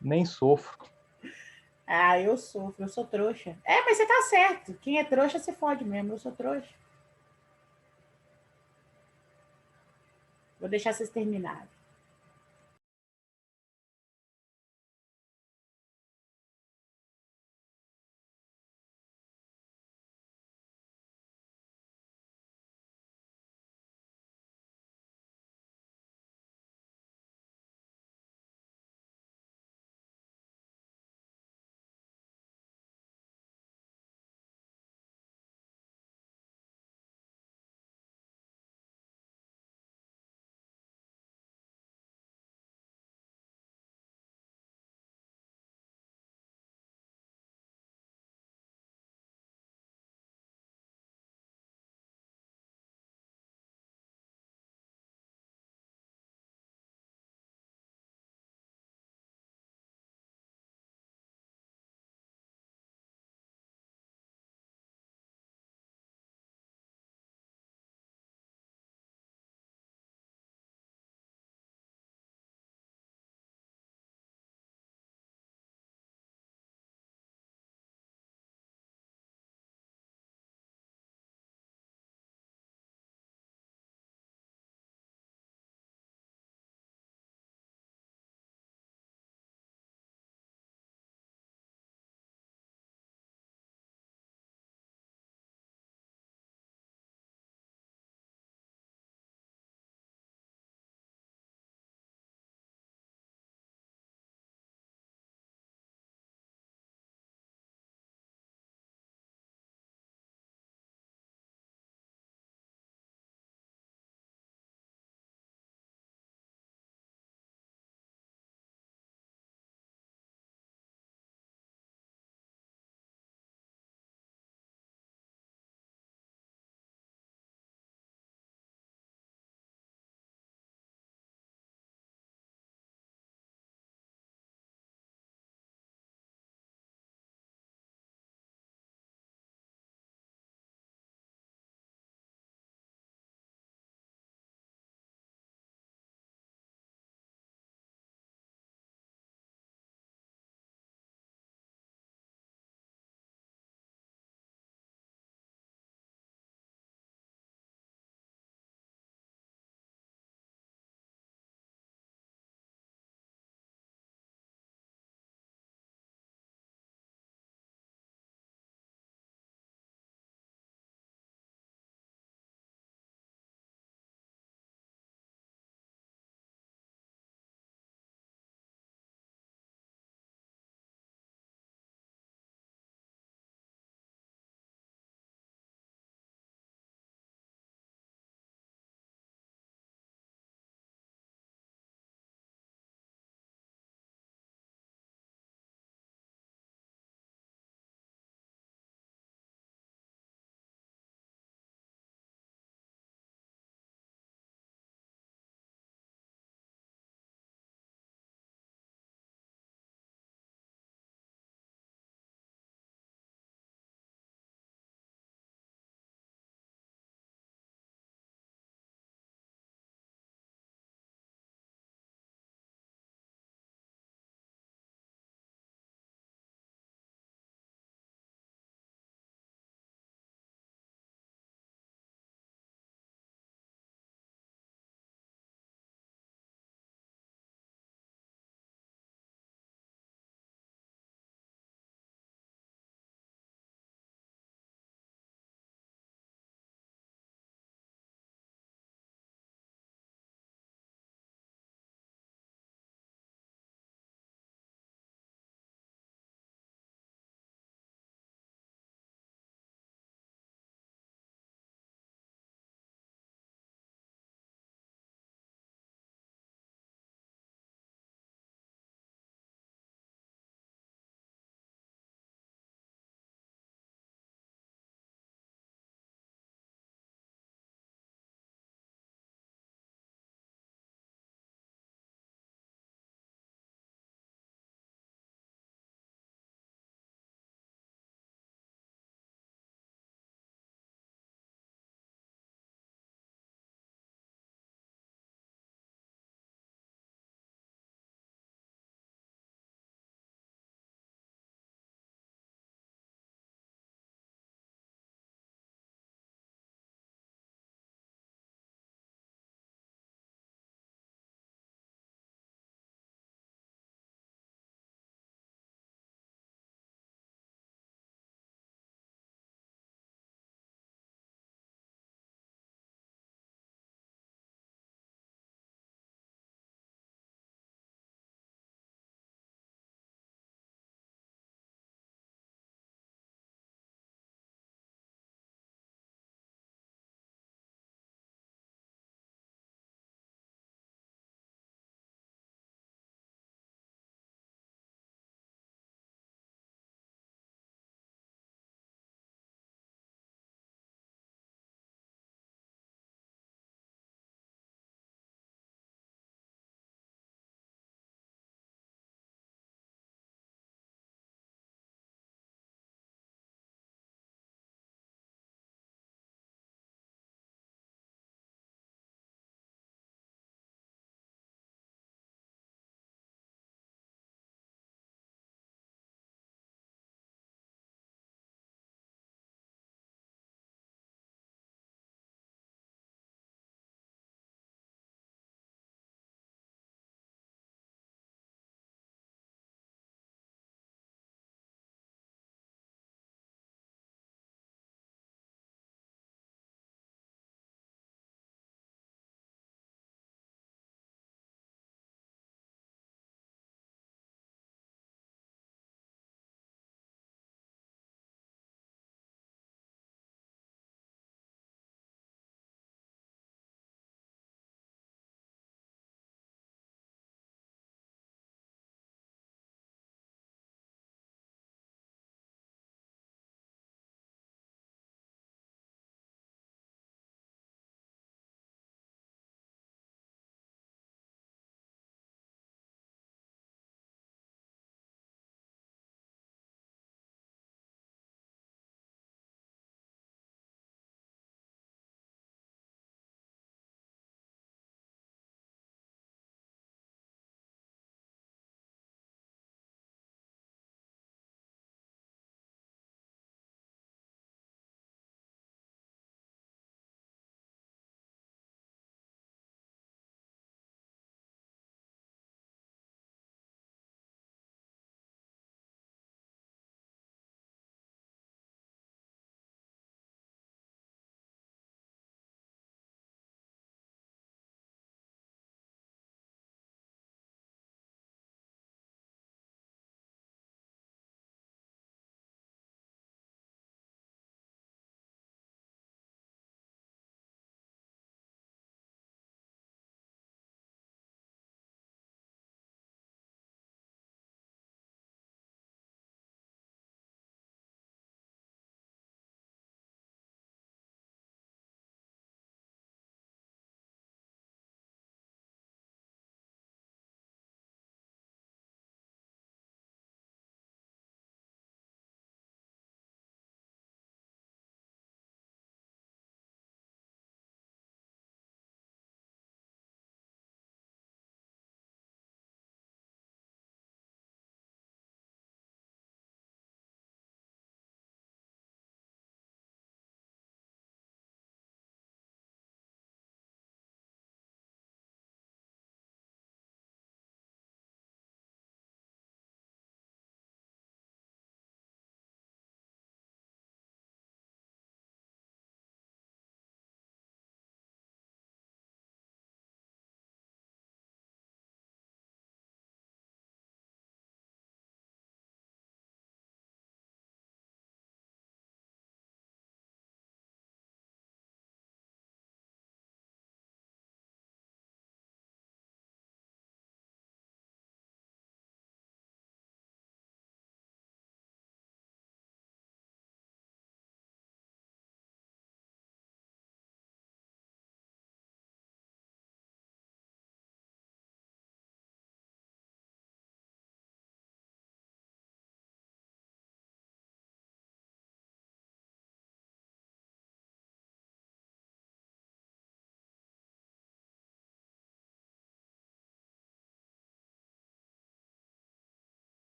Nem sofro. Eu sofro, eu sou trouxa. Mas você tá certo. Quem é trouxa, se fode mesmo. Eu sou trouxa. Vou deixar vocês terminarem.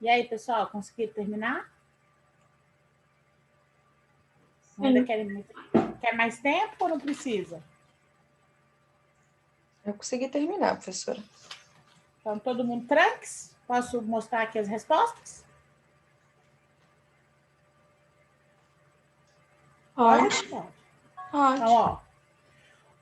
E aí, pessoal, conseguiram terminar? Ainda quer mais tempo ou não precisa? Eu consegui terminar, professora. Então, todo mundo tranques? Posso mostrar aqui as respostas? Pode. Então, Pode. ó,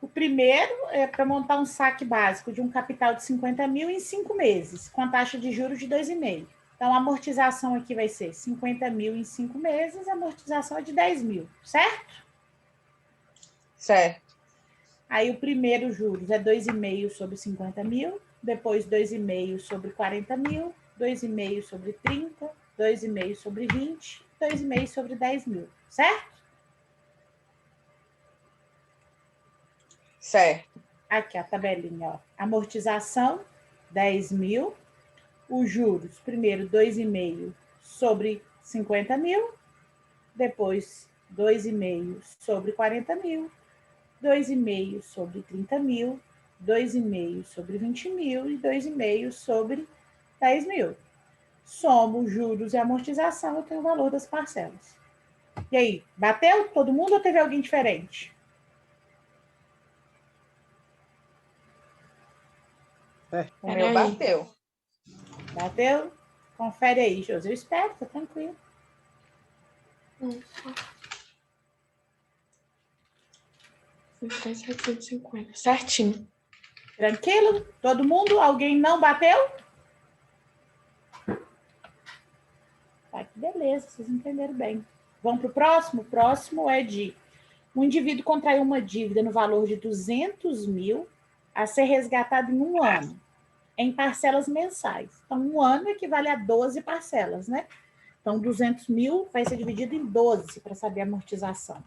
o primeiro é para montar um saque básico de um capital de 50 mil em 5 meses, com a taxa de juros de 2,5%. Então, a amortização aqui vai ser 50 mil em 5 meses, a amortização é de 10 mil, certo? Certo. Aí, o primeiro juros é 2,5 sobre 50 mil, depois 2,5 sobre 40 mil, 2,5 sobre 30, 2,5 sobre 20, 2,5 sobre 10 mil, certo? Certo. Aqui a tabelinha, ó. Amortização, 10 mil. Os juros, primeiro 2,5 sobre 50 mil, depois 2,5 sobre 40 mil, 2,5 sobre 30 mil, 2,5 sobre 20 mil e 2,5 sobre 10 mil. Somo os juros e amortização, eu tenho o valor das parcelas. E aí, bateu todo mundo ou teve alguém diferente? O meu bateu. Bateu? Confere aí, José. Eu espero, tá tranquilo. Certinho. Tranquilo? Todo mundo? Alguém não bateu? Tá, que beleza, vocês entenderam bem. Vamos para o próximo? O próximo é de um indivíduo contraiu uma dívida no valor de 200 mil a ser resgatado em 1 ano, em parcelas mensais. Então, 1 ano equivale a 12 parcelas, né? Então, 200 mil vai ser dividido em 12 para saber a amortização.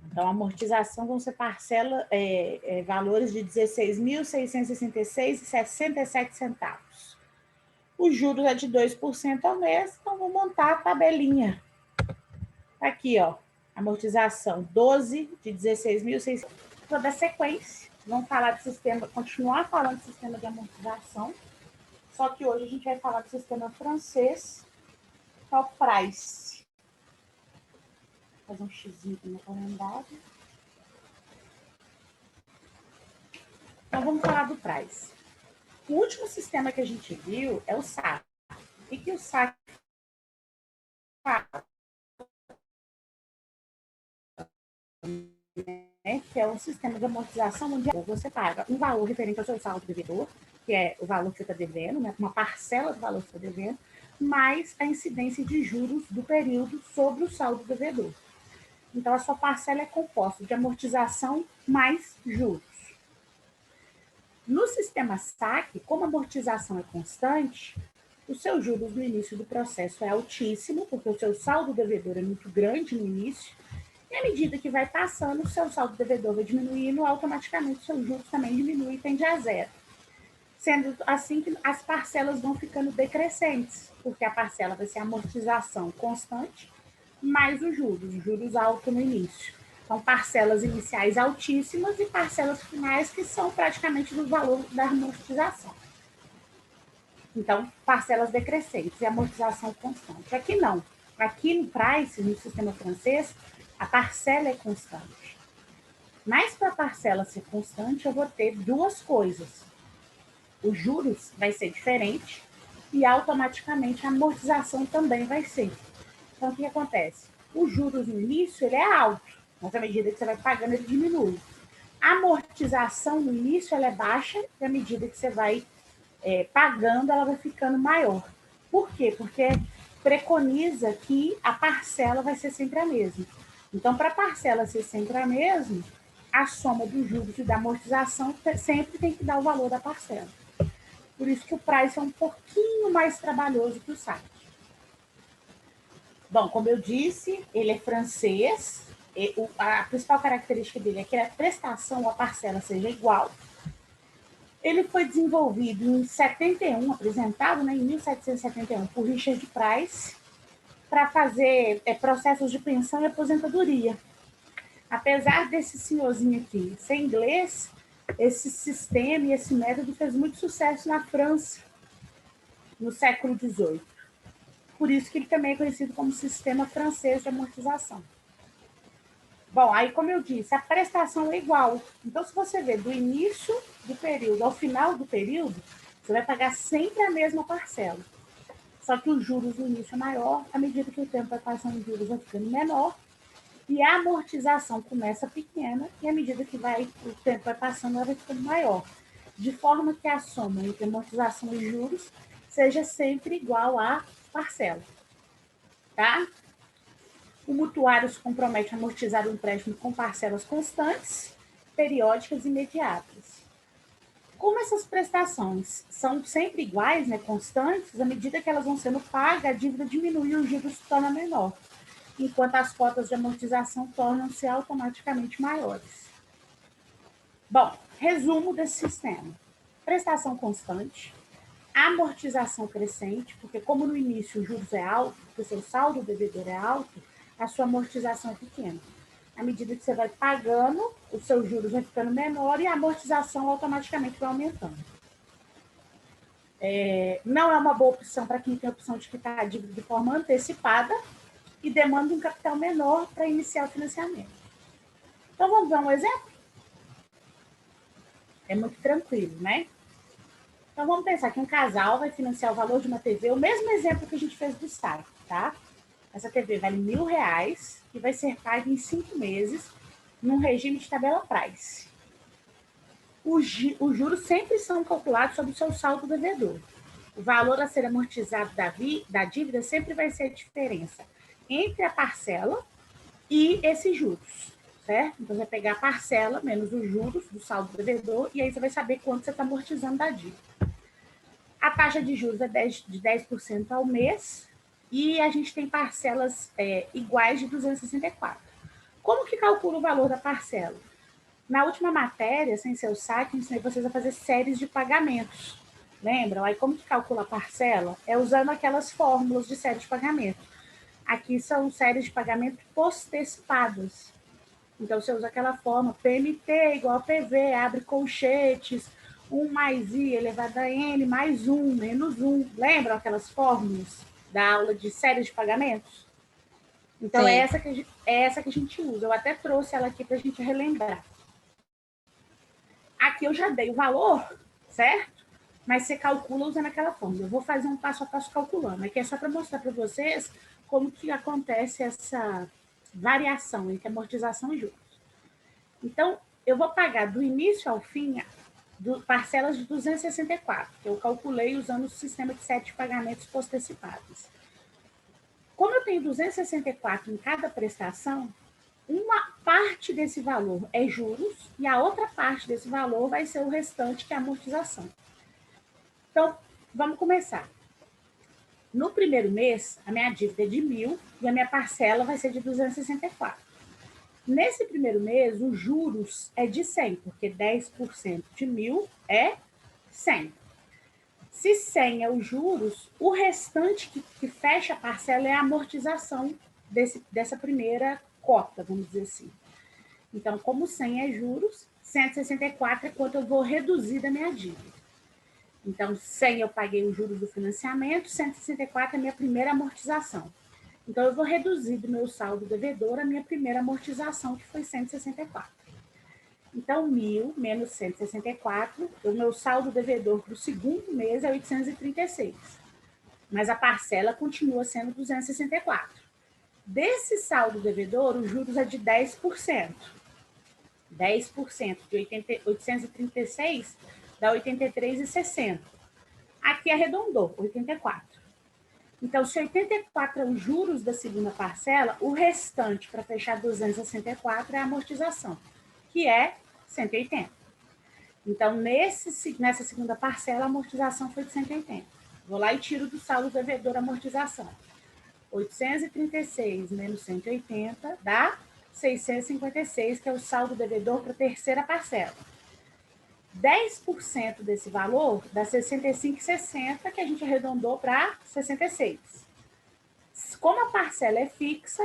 Então, a amortização vão ser valores de R$ 16.666,67. Os juros é de 2% ao mês, então vou montar a tabelinha. Aqui, ó, amortização 12 de 16.600. Vou dar sequência. Vamos falar de sistema, continuar falando de sistema de amortização, só que hoje a gente vai falar do sistema francês, que é o Price. Vou fazer um xizinho aqui no calendário. Então, vamos falar do Price. O último sistema que a gente viu é o SAC. O que o SAC faz? Que é um sistema de amortização onde você paga um valor referente ao seu saldo devedor, que é o valor que você está devendo, né? Uma parcela do valor que você está devendo, mais a incidência de juros do período sobre o saldo devedor. Então, a sua parcela é composta de amortização mais juros. No sistema SAC, como a amortização é constante, os seus juros no início do processo é altíssimo, porque o seu saldo devedor é muito grande no início, e à medida que vai passando, o seu saldo devedor vai diminuindo, automaticamente os seus juros também diminuem e tende a zero. Sendo assim que as parcelas vão ficando decrescentes, porque a parcela vai ser a amortização constante, mais os juros altos no início. Então, parcelas iniciais altíssimas e parcelas finais que são praticamente do valor da amortização. Então, parcelas decrescentes e amortização constante. Aqui não. Aqui no Price, no sistema francês, a parcela é constante. Mas para a parcela ser constante, eu vou ter duas coisas. Os juros vai ser diferente e automaticamente a amortização também vai ser. Então, o que acontece? Os juros no início, ele é alto, mas à medida que você vai pagando, ele diminui. A amortização no início, ela é baixa, e à medida que você vai pagando, ela vai ficando maior. Por quê? Porque preconiza que a parcela vai ser sempre a mesma. Então, para a parcela ser sempre a mesma, a soma dos juros e da amortização sempre tem que dar o valor da parcela. Por isso que o Price é um pouquinho mais trabalhoso que o SAC. Bom, como eu disse, ele é francês. A principal característica dele é que a prestação, a parcela seja igual. Ele foi desenvolvido em 71, apresentado em 1771 por Richard Price, para fazer processos de pensão e aposentadoria. Apesar desse senhorzinho aqui ser inglês, esse sistema e esse método fez muito sucesso na França. no século XVIII. Por isso que ele também é conhecido como sistema francês de amortização. Bom, aí como eu disse, a prestação é igual. Então, se você ver do início do período ao final do período, você vai pagar sempre a mesma parcela. Só que os juros no início é maior, à medida que o tempo vai passando, os juros vão ficando menor, e a amortização começa pequena, e à medida que o tempo vai passando, ela vai ficando maior. De forma que a soma entre amortização e juros seja sempre igual à parcela. Tá? O mutuário se compromete a amortizar o empréstimo com parcelas constantes, periódicas e imediatas. Como essas prestações são sempre iguais, né, constantes, à medida que elas vão sendo pagas, a dívida diminui e o juros se torna menor, enquanto as cotas de amortização tornam-se automaticamente maiores. Bom, resumo desse sistema. Prestação constante, amortização crescente, porque como no início o juros é alto, porque o seu saldo devedor é alto, a sua amortização é pequena. À medida que você vai pagando, os seus juros vão ficando menor e a amortização automaticamente vai aumentando. Não é uma boa opção para quem tem a opção de quitar a dívida de forma antecipada e demanda um capital menor para iniciar o financiamento. Então, vamos ver um exemplo? É muito tranquilo, né? Então, vamos pensar que um casal vai financiar o valor de uma TV, o mesmo exemplo que a gente fez do site, tá? Essa TV vale R$1.000 e vai ser paga em 5 meses, num regime de tabela price. Os juros sempre são calculados sobre o seu saldo devedor. O valor a ser amortizado da dívida sempre vai ser a diferença entre a parcela e esses juros, certo? Então, você vai pegar a parcela menos os juros do saldo devedor e aí você vai saber quanto você está amortizando da dívida. A taxa de juros é de 10% ao mês e a gente tem parcelas iguais de 264. Como que calcula o valor da parcela? Na última matéria, sem ser o saque, ensinei vocês a fazer séries de pagamentos. Lembram? Aí como que calcula a parcela? É usando aquelas fórmulas de série de pagamento. Aqui são séries de pagamento postecipadas. Então, você usa aquela forma PMT igual a PV, abre colchetes, 1 mais I elevado a N mais 1 menos 1. Lembram aquelas fórmulas da aula de séries de pagamentos? Então, é essa que a gente usa. Eu até trouxe ela aqui para a gente relembrar. Aqui eu já dei o valor, certo? Mas você calcula usando aquela fórmula. Eu vou fazer um passo a passo calculando. Aqui é só para mostrar para vocês como que acontece essa variação entre amortização e juros. Então, eu vou pagar do início ao fim parcelas de 264, que eu calculei usando o sistema de 7 pagamentos postecipados. Como eu tenho 264 em cada prestação, uma parte desse valor é juros e a outra parte desse valor vai ser o restante, que é a amortização. Então, vamos começar. No primeiro mês, a minha dívida é de 1.000 e a minha parcela vai ser de 264. Nesse primeiro mês, os juros é de 100, porque 10% de 1.000 é 100. Se 100 é os juros, o restante que fecha a parcela é a amortização dessa primeira cota, vamos dizer assim. Então, como 100 é juros, 164 é quanto eu vou reduzir da minha dívida. Então, 100 eu paguei os juros do financiamento, 164 é a minha primeira amortização. Então, eu vou reduzir do meu saldo devedor a minha primeira amortização, que foi 164. Então, 1.000 menos 164, o meu saldo devedor para o segundo mês é 836. Mas a parcela continua sendo 264. Desse saldo devedor, os juros é de 10%. 10% de 836 dá 83,60. Aqui arredondou, 84. Então, se 84 é os juros da segunda parcela, o restante para fechar 264 é a amortização, que é 180. Então, nessa segunda parcela, a amortização foi de 180. Vou lá e tiro do saldo devedor a amortização. 836 menos 180 dá 656, que é o saldo devedor para a terceira parcela. 10% desse valor dá 65,60, que a gente arredondou para 66. Como a parcela é fixa,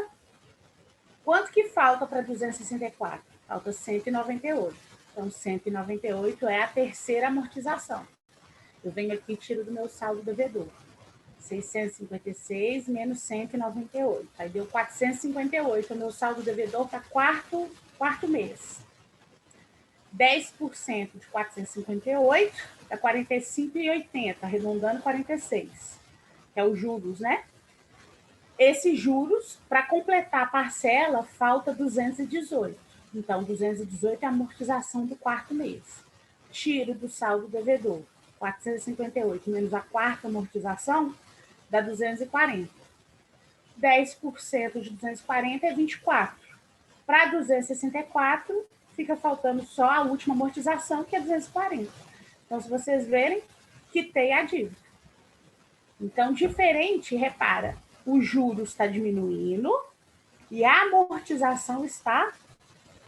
quanto que falta para 264? Falta 198. Então, 198 é a terceira amortização. Eu venho aqui e tiro do meu saldo devedor. 656 menos 198. Aí deu 458, o meu saldo devedor para quarto mês. 10% de 458 é 45,80, arredondando 46, que é os juros, né? Esses juros, para completar a parcela, falta 218. Então, 218 é a amortização do quarto mês. Tiro do saldo devedor. 458 menos a quarta amortização dá 240. 10% de 240 é 24. Para 264, fica faltando só a última amortização, que é 240. Então, se vocês verem, quitei a dívida. Então, diferente, repara, o juros está diminuindo e a amortização está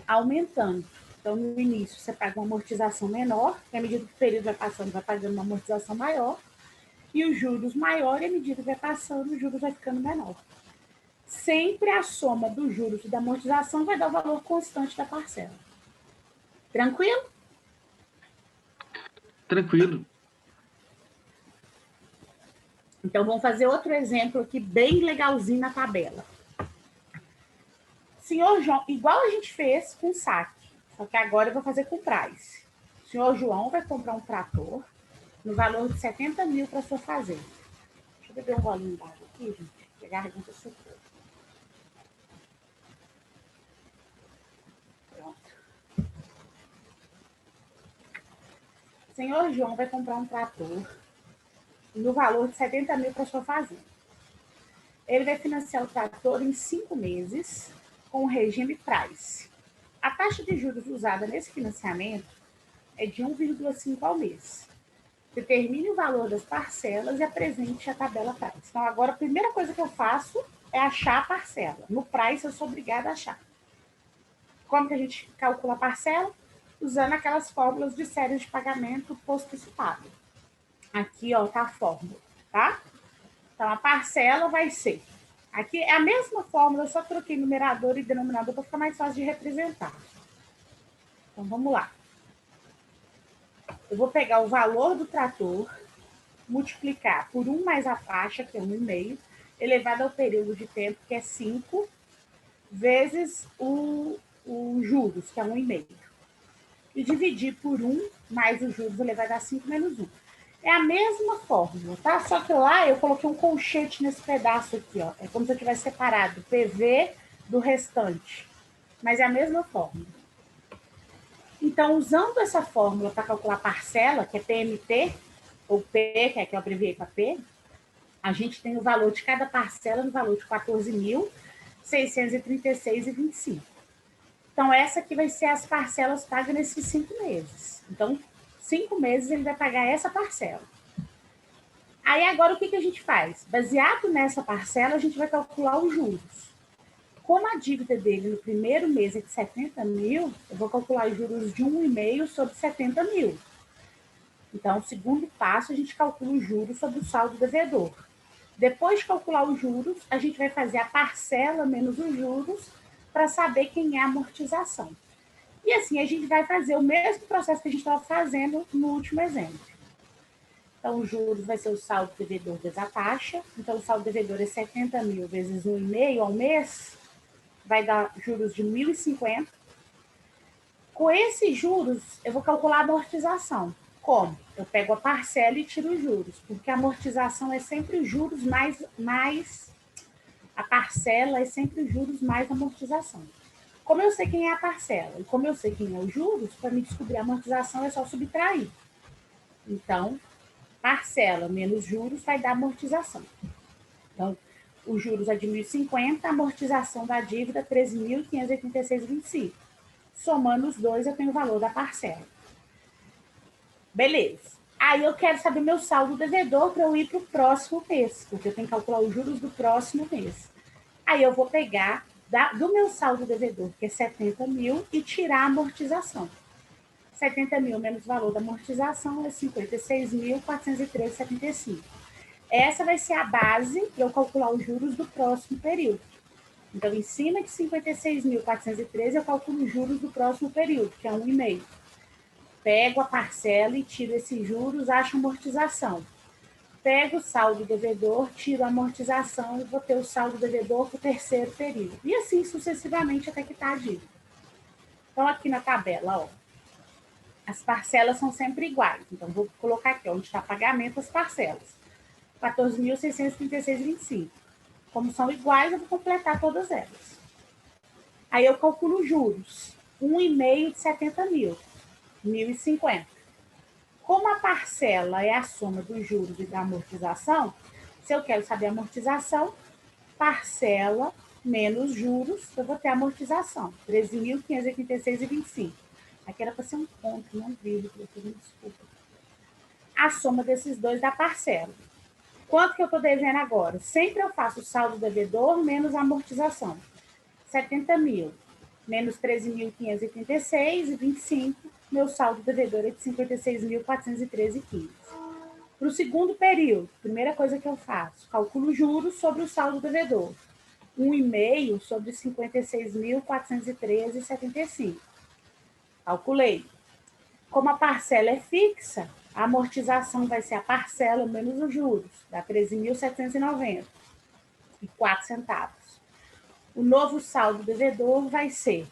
aumentando. Então, no início, você paga uma amortização menor, e à medida que o período vai passando, vai pagando uma amortização maior, e os juros maior, e à medida que vai passando, os juros vai ficando menor. Sempre a soma dos juros e da amortização vai dar o valor constante da parcela. Tranquilo? Tranquilo. Então, vamos fazer outro exemplo aqui, bem legalzinho na tabela. Senhor João, igual a gente fez com saque, só que agora eu vou fazer com price. O senhor João vai comprar um trator no valor de 70 mil para sua fazenda. Deixa eu beber um golinho d'água aqui, gente. Pegar a garganta socorro. Pronto. O senhor João vai comprar um trator no valor de 70 mil para sua fazenda. Ele vai financiar o trator em 5 meses com o regime price. A taxa de juros usada nesse financiamento é de 1,5 ao mês. Determine o valor das parcelas e apresente a tabela price. Então, agora, a primeira coisa que eu faço é achar a parcela. No price, eu sou obrigada a achar. Como que a gente calcula a parcela? Usando aquelas fórmulas de séries de pagamento postcipado. Aqui, ó, tá a fórmula, tá? Então, a parcela vai ser... Aqui é a mesma fórmula, eu só troquei numerador e denominador para ficar mais fácil de representar. Então, vamos lá. Eu vou pegar o valor do trator, multiplicar por 1 mais a taxa, que é 1,5, elevado ao período de tempo, que é 5, vezes o juros, que é 1,5. E dividir por 1 mais os juros elevado a 5 menos 1. É a mesma fórmula, tá? Só que lá eu coloquei um colchete nesse pedaço aqui, ó. É como se eu tivesse separado o PV do restante. Mas é a mesma fórmula. Então, usando essa fórmula para calcular a parcela, que é PMT, ou P, que é que eu abreviei para P, a gente tem o valor de cada parcela no valor de 14.636,25. Então, essa aqui vai ser as parcelas pagas nesses 5 meses. Então, 5 meses ele vai pagar essa parcela. Aí, agora, o que a gente faz? Baseado nessa parcela, a gente vai calcular os juros. Como a dívida dele no primeiro mês é de 70 mil, eu vou calcular os juros de 1,5 sobre 70 mil. Então, o segundo passo, a gente calcula os juros sobre o saldo devedor. Depois de calcular os juros, a gente vai fazer a parcela menos os juros para saber quem é a amortização. E assim, a gente vai fazer o mesmo processo que a gente estava fazendo no último exemplo. Então, os juros vai ser o saldo devedor vezes a taxa. Então, o saldo devedor é 70 mil vezes 1,5 ao mês, vai dar juros de 1.050. Com esses juros, eu vou calcular a amortização. Como? Eu pego a parcela e tiro os juros, porque a amortização é sempre juros mais a parcela é sempre juros mais amortização. Como eu sei quem é a parcela e como eu sei quem é os juros, para me descobrir a amortização é só subtrair. Então, parcela menos juros vai dar amortização. Então, os juros é de 1.050, a amortização da dívida 13.586,25. Somando os dois, eu tenho o valor da parcela. Beleza. Aí eu quero saber meu saldo devedor para eu ir para o próximo mês, porque eu tenho que calcular os juros do próximo mês. Aí eu vou pegar do meu saldo devedor, que é 70 mil, e tirar a amortização. 70 mil menos o valor da amortização é 56.413,75. Essa vai ser a base para eu calcular os juros do próximo período. Então, em cima de 56.413, eu calculo os juros do próximo período, que é 1,5. Pego a parcela e tiro esses juros, acho amortização. Pego o saldo devedor, tiro a amortização e vou ter o saldo devedor para o terceiro período. E assim sucessivamente até quitar a dívida. Então, aqui na tabela, ó, as parcelas são sempre iguais. Então, vou colocar aqui, onde está pagamento, as parcelas. 14.636,25. Como são iguais, eu vou completar todas elas. Aí eu calculo juros. 1,5 de 70 mil. 1.050. Como a parcela é a soma dos juros e da amortização, se eu quero saber a amortização, parcela menos juros, eu vou ter a amortização. 13.586,25. Aqui era para ser um ponto, não vírgula, desculpa. A soma desses dois dá parcela. Quanto que eu estou devendo agora? Sempre eu faço o saldo devedor menos a amortização. 70 mil menos 13.586,25. Meu saldo devedor é de 56.413,15. Para o segundo período, primeira coisa que eu faço, calculo juros sobre o saldo devedor. 1,5 sobre 56.413,75. Calculei. Como a parcela é fixa, a amortização vai ser a parcela menos os juros, dá 13.790,04. O novo saldo devedor vai ser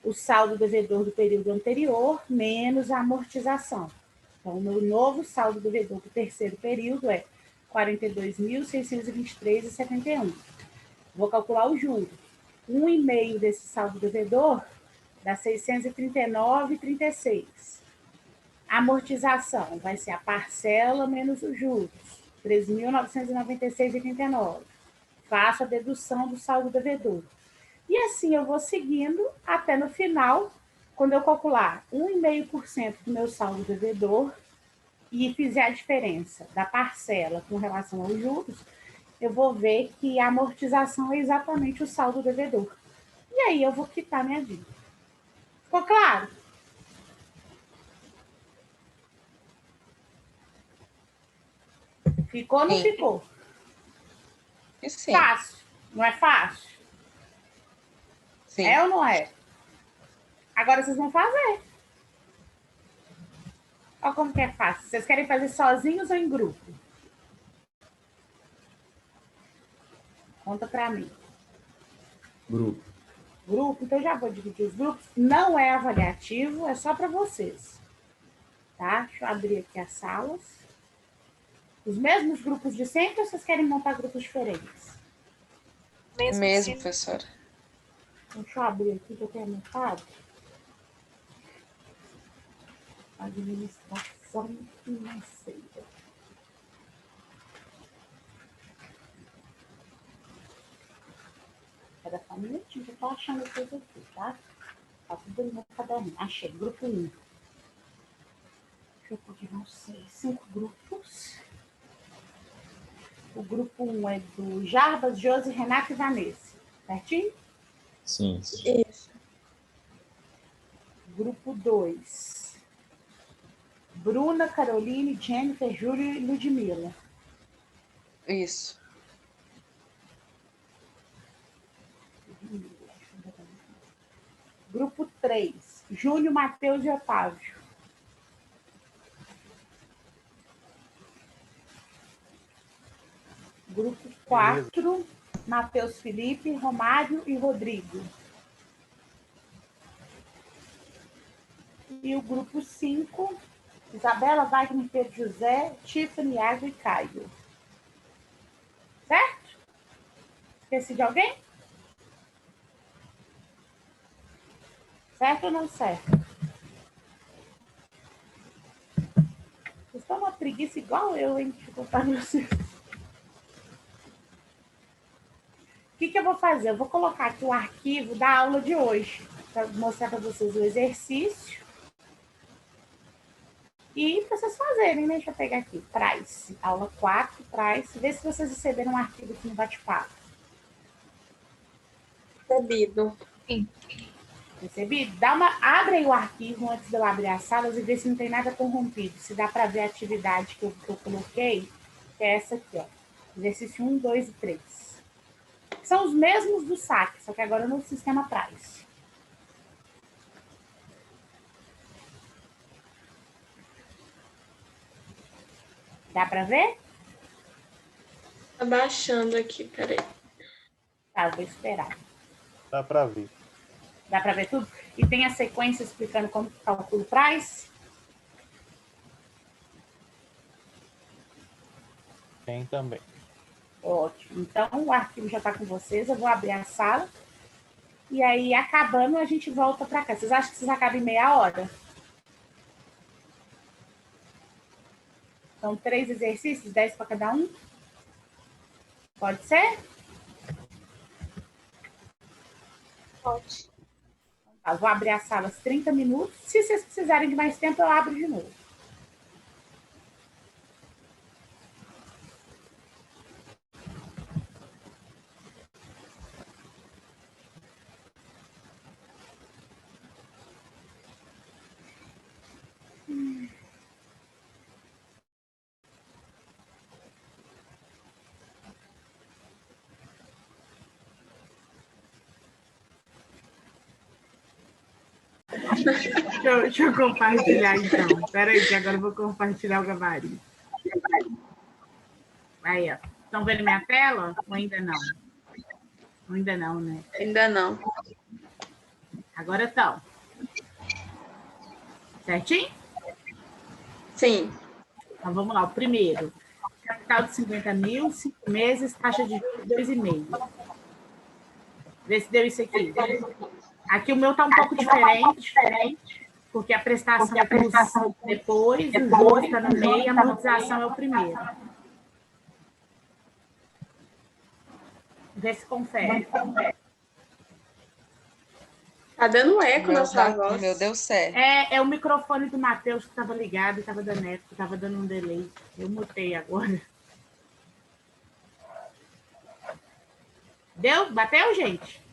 o saldo devedor do período anterior menos a amortização. Então, o meu novo saldo devedor do terceiro período é 42.623,71. Vou calcular o juro. 1,5 desse saldo devedor dá 639,36. A amortização vai ser a parcela menos os juros, 3.996,89. Faço a dedução do saldo devedor. E assim eu vou seguindo até no final, quando eu calcular 1,5% do meu saldo devedor e fizer a diferença da parcela com relação aos juros, eu vou ver que a amortização é exatamente o saldo devedor. E aí eu vou quitar minha dívida. Ficou claro? Ficou ou não ficou? E sim. Fácil. Não é fácil? Sim. É ou não é? Agora vocês vão fazer. Olha como que é fácil. Vocês querem fazer sozinhos ou em grupo? Conta para mim. Grupo. Grupo, então já vou dividir os grupos. Não é avaliativo, é só para vocês. Tá? Deixa eu abrir aqui as salas. Os mesmos grupos de sempre ou vocês querem montar grupos diferentes? Mesmo, professora. Deixa eu abrir aqui que eu tenho anotado. Administração financeira. Espera só um minutinho, eu estou achando coisa aqui, tá? Tá tudo no meu caderninho. Achei, grupo 1. Deixa eu pedir vocês 5 grupos. O grupo 1 é do Jarbas, Josi, Renato e Vanessa. Certinho? Sim. Isso. Grupo 2. Bruna, Caroline, Jennifer, Júlio e Ludmila. Isso. Grupo 3. Júnior, Matheus e Otávio. Grupo 4. Matheus, Felipe, Romário e Rodrigo. E o grupo 5. Isabela, Wagner, Pedro, José, Tiffany, Iago e Caio. Certo? Esqueci de alguém? Certo ou não certo? Vocês estão uma preguiça igual eu, hein? Deixa eu contar pra vocês. O que eu vou fazer? Eu vou colocar aqui o arquivo da aula de hoje, para mostrar para vocês o exercício. E para vocês fazerem, né? Deixa eu pegar aqui. Traz. Aula 4, traz. Vê se vocês receberam um arquivo aqui no bate-papo. Recebido. Recebi? Abre aí o arquivo antes de eu abrir as salas e ver se não tem nada corrompido. Se dá para ver a atividade que eu coloquei, que é essa aqui, ó. Exercício 1, 2 e 3. São os mesmos do saque, só que agora no sistema traz. Dá para ver? Tá baixando aqui, peraí. Tá, eu vou esperar. Dá pra ver. Dá para ver tudo? E tem a sequência explicando como que calcula o price? Tem também. Ótimo. Então, o arquivo já está com vocês. Eu vou abrir a sala. E aí, acabando, a gente volta para cá. Vocês acham que vocês acabam em meia hora? São 3 exercícios, 10 para cada um? Pode ser? Pode. Tá, vou abrir a sala 30 minutos. Se vocês precisarem de mais tempo, eu abro de novo. Deixa eu compartilhar, então. Espera aí, que agora eu vou compartilhar o gabarito. Aí, ó. Estão vendo minha tela? Ou ainda não? Ainda não, né? Ainda não. Agora estão. Certinho? Sim. Então, vamos lá. O primeiro. Capital de 50 mil, 5 meses, taxa de juros 2,5. Vê se deu isso aqui. Aqui o meu está um pouco diferente, porque a prestação é depois, o juros está no meio e a amortização é o primeiro. Vê se confere. Tá dando eco na sua O voz. meu deu certo. É o microfone do Matheus que estava ligado e estava dando eco, estava dando um delay. Eu mutei agora. Deu? Bateu, gente?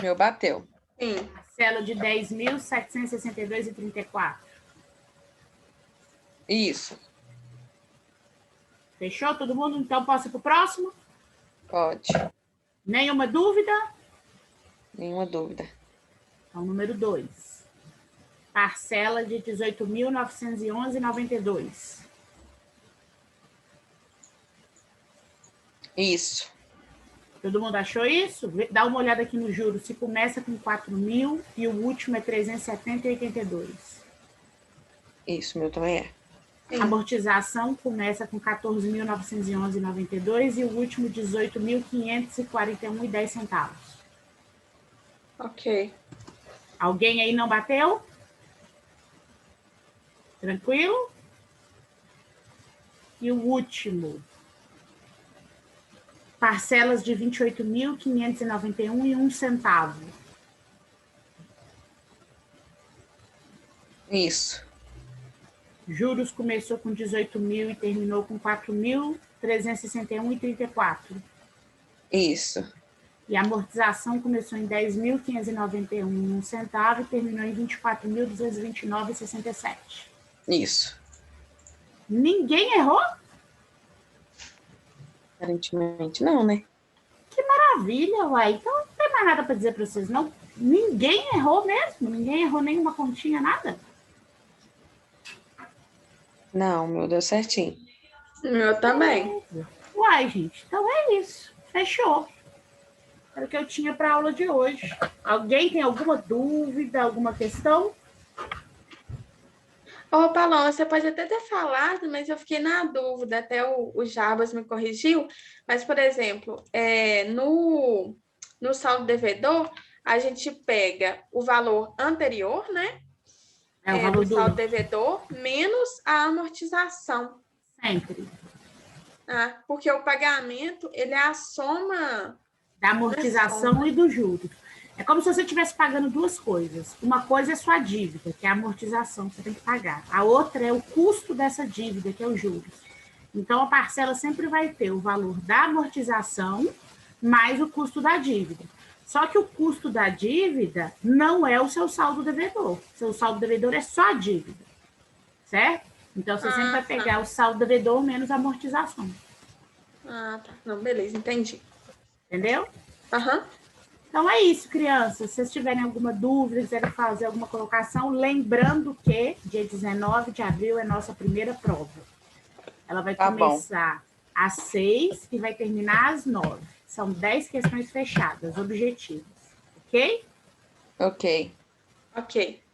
Meu bateu. Sim. Célula de 10.762,34. Isso. Fechou todo mundo? Então, posso ir para o próximo? Pode. Nenhuma dúvida? Nenhuma dúvida. Então, número 2. Parcela de 18.911,92. Isso. Todo mundo achou isso? Dá uma olhada aqui no juros. Se começa com 4.000 e o último é 370,82. Isso, meu também é. Sim. Amortização começa com 14.911,92 e o último 18.541,10. Ok. Alguém aí não bateu? Tranquilo? E o último. Parcelas de 28.591,01. Isso. Juros começou com 18.000 e terminou com 4.361,34. Isso. E a amortização começou em 10.591,01 e terminou em 24.229,67. Isso. Ninguém errou? Aparentemente não, né? Que maravilha, uai. Então não tem mais nada para dizer para vocês, não. Ninguém errou mesmo? Ninguém errou nenhuma continha, nada? Não, o meu deu certinho. O meu também. Uai, gente, então é isso. Fechou. Era o que eu tinha para a aula de hoje. Alguém tem alguma dúvida, alguma questão? Ô, Paloma, você pode até ter falado, mas eu fiquei na dúvida, até o Jarbas me corrigiu, mas, por exemplo, no saldo devedor, a gente pega o valor anterior, né? É o valor do saldo devedor, menos a amortização. Sempre. Ah, porque o pagamento, ele é a soma... Da amortização e do juros. É como se você estivesse pagando duas coisas. Uma coisa é sua dívida, que é a amortização que você tem que pagar. A outra é o custo dessa dívida, que é os juros. Então, a parcela sempre vai ter o valor da amortização mais o custo da dívida. Só que o custo da dívida não é o seu saldo devedor. Seu saldo devedor é só a dívida. Certo? Então, você sempre vai pegar o saldo devedor menos a amortização. Ah, tá. Não, beleza, entendi. Entendeu? Aham. Então é isso, crianças. Se vocês tiverem alguma dúvida, quiserem fazer alguma colocação, lembrando que dia 19 de abril é nossa primeira prova. Ela vai Tá começar às 6 e vai terminar às 9. São 10 questões fechadas, objetivas. Ok? Ok. Ok.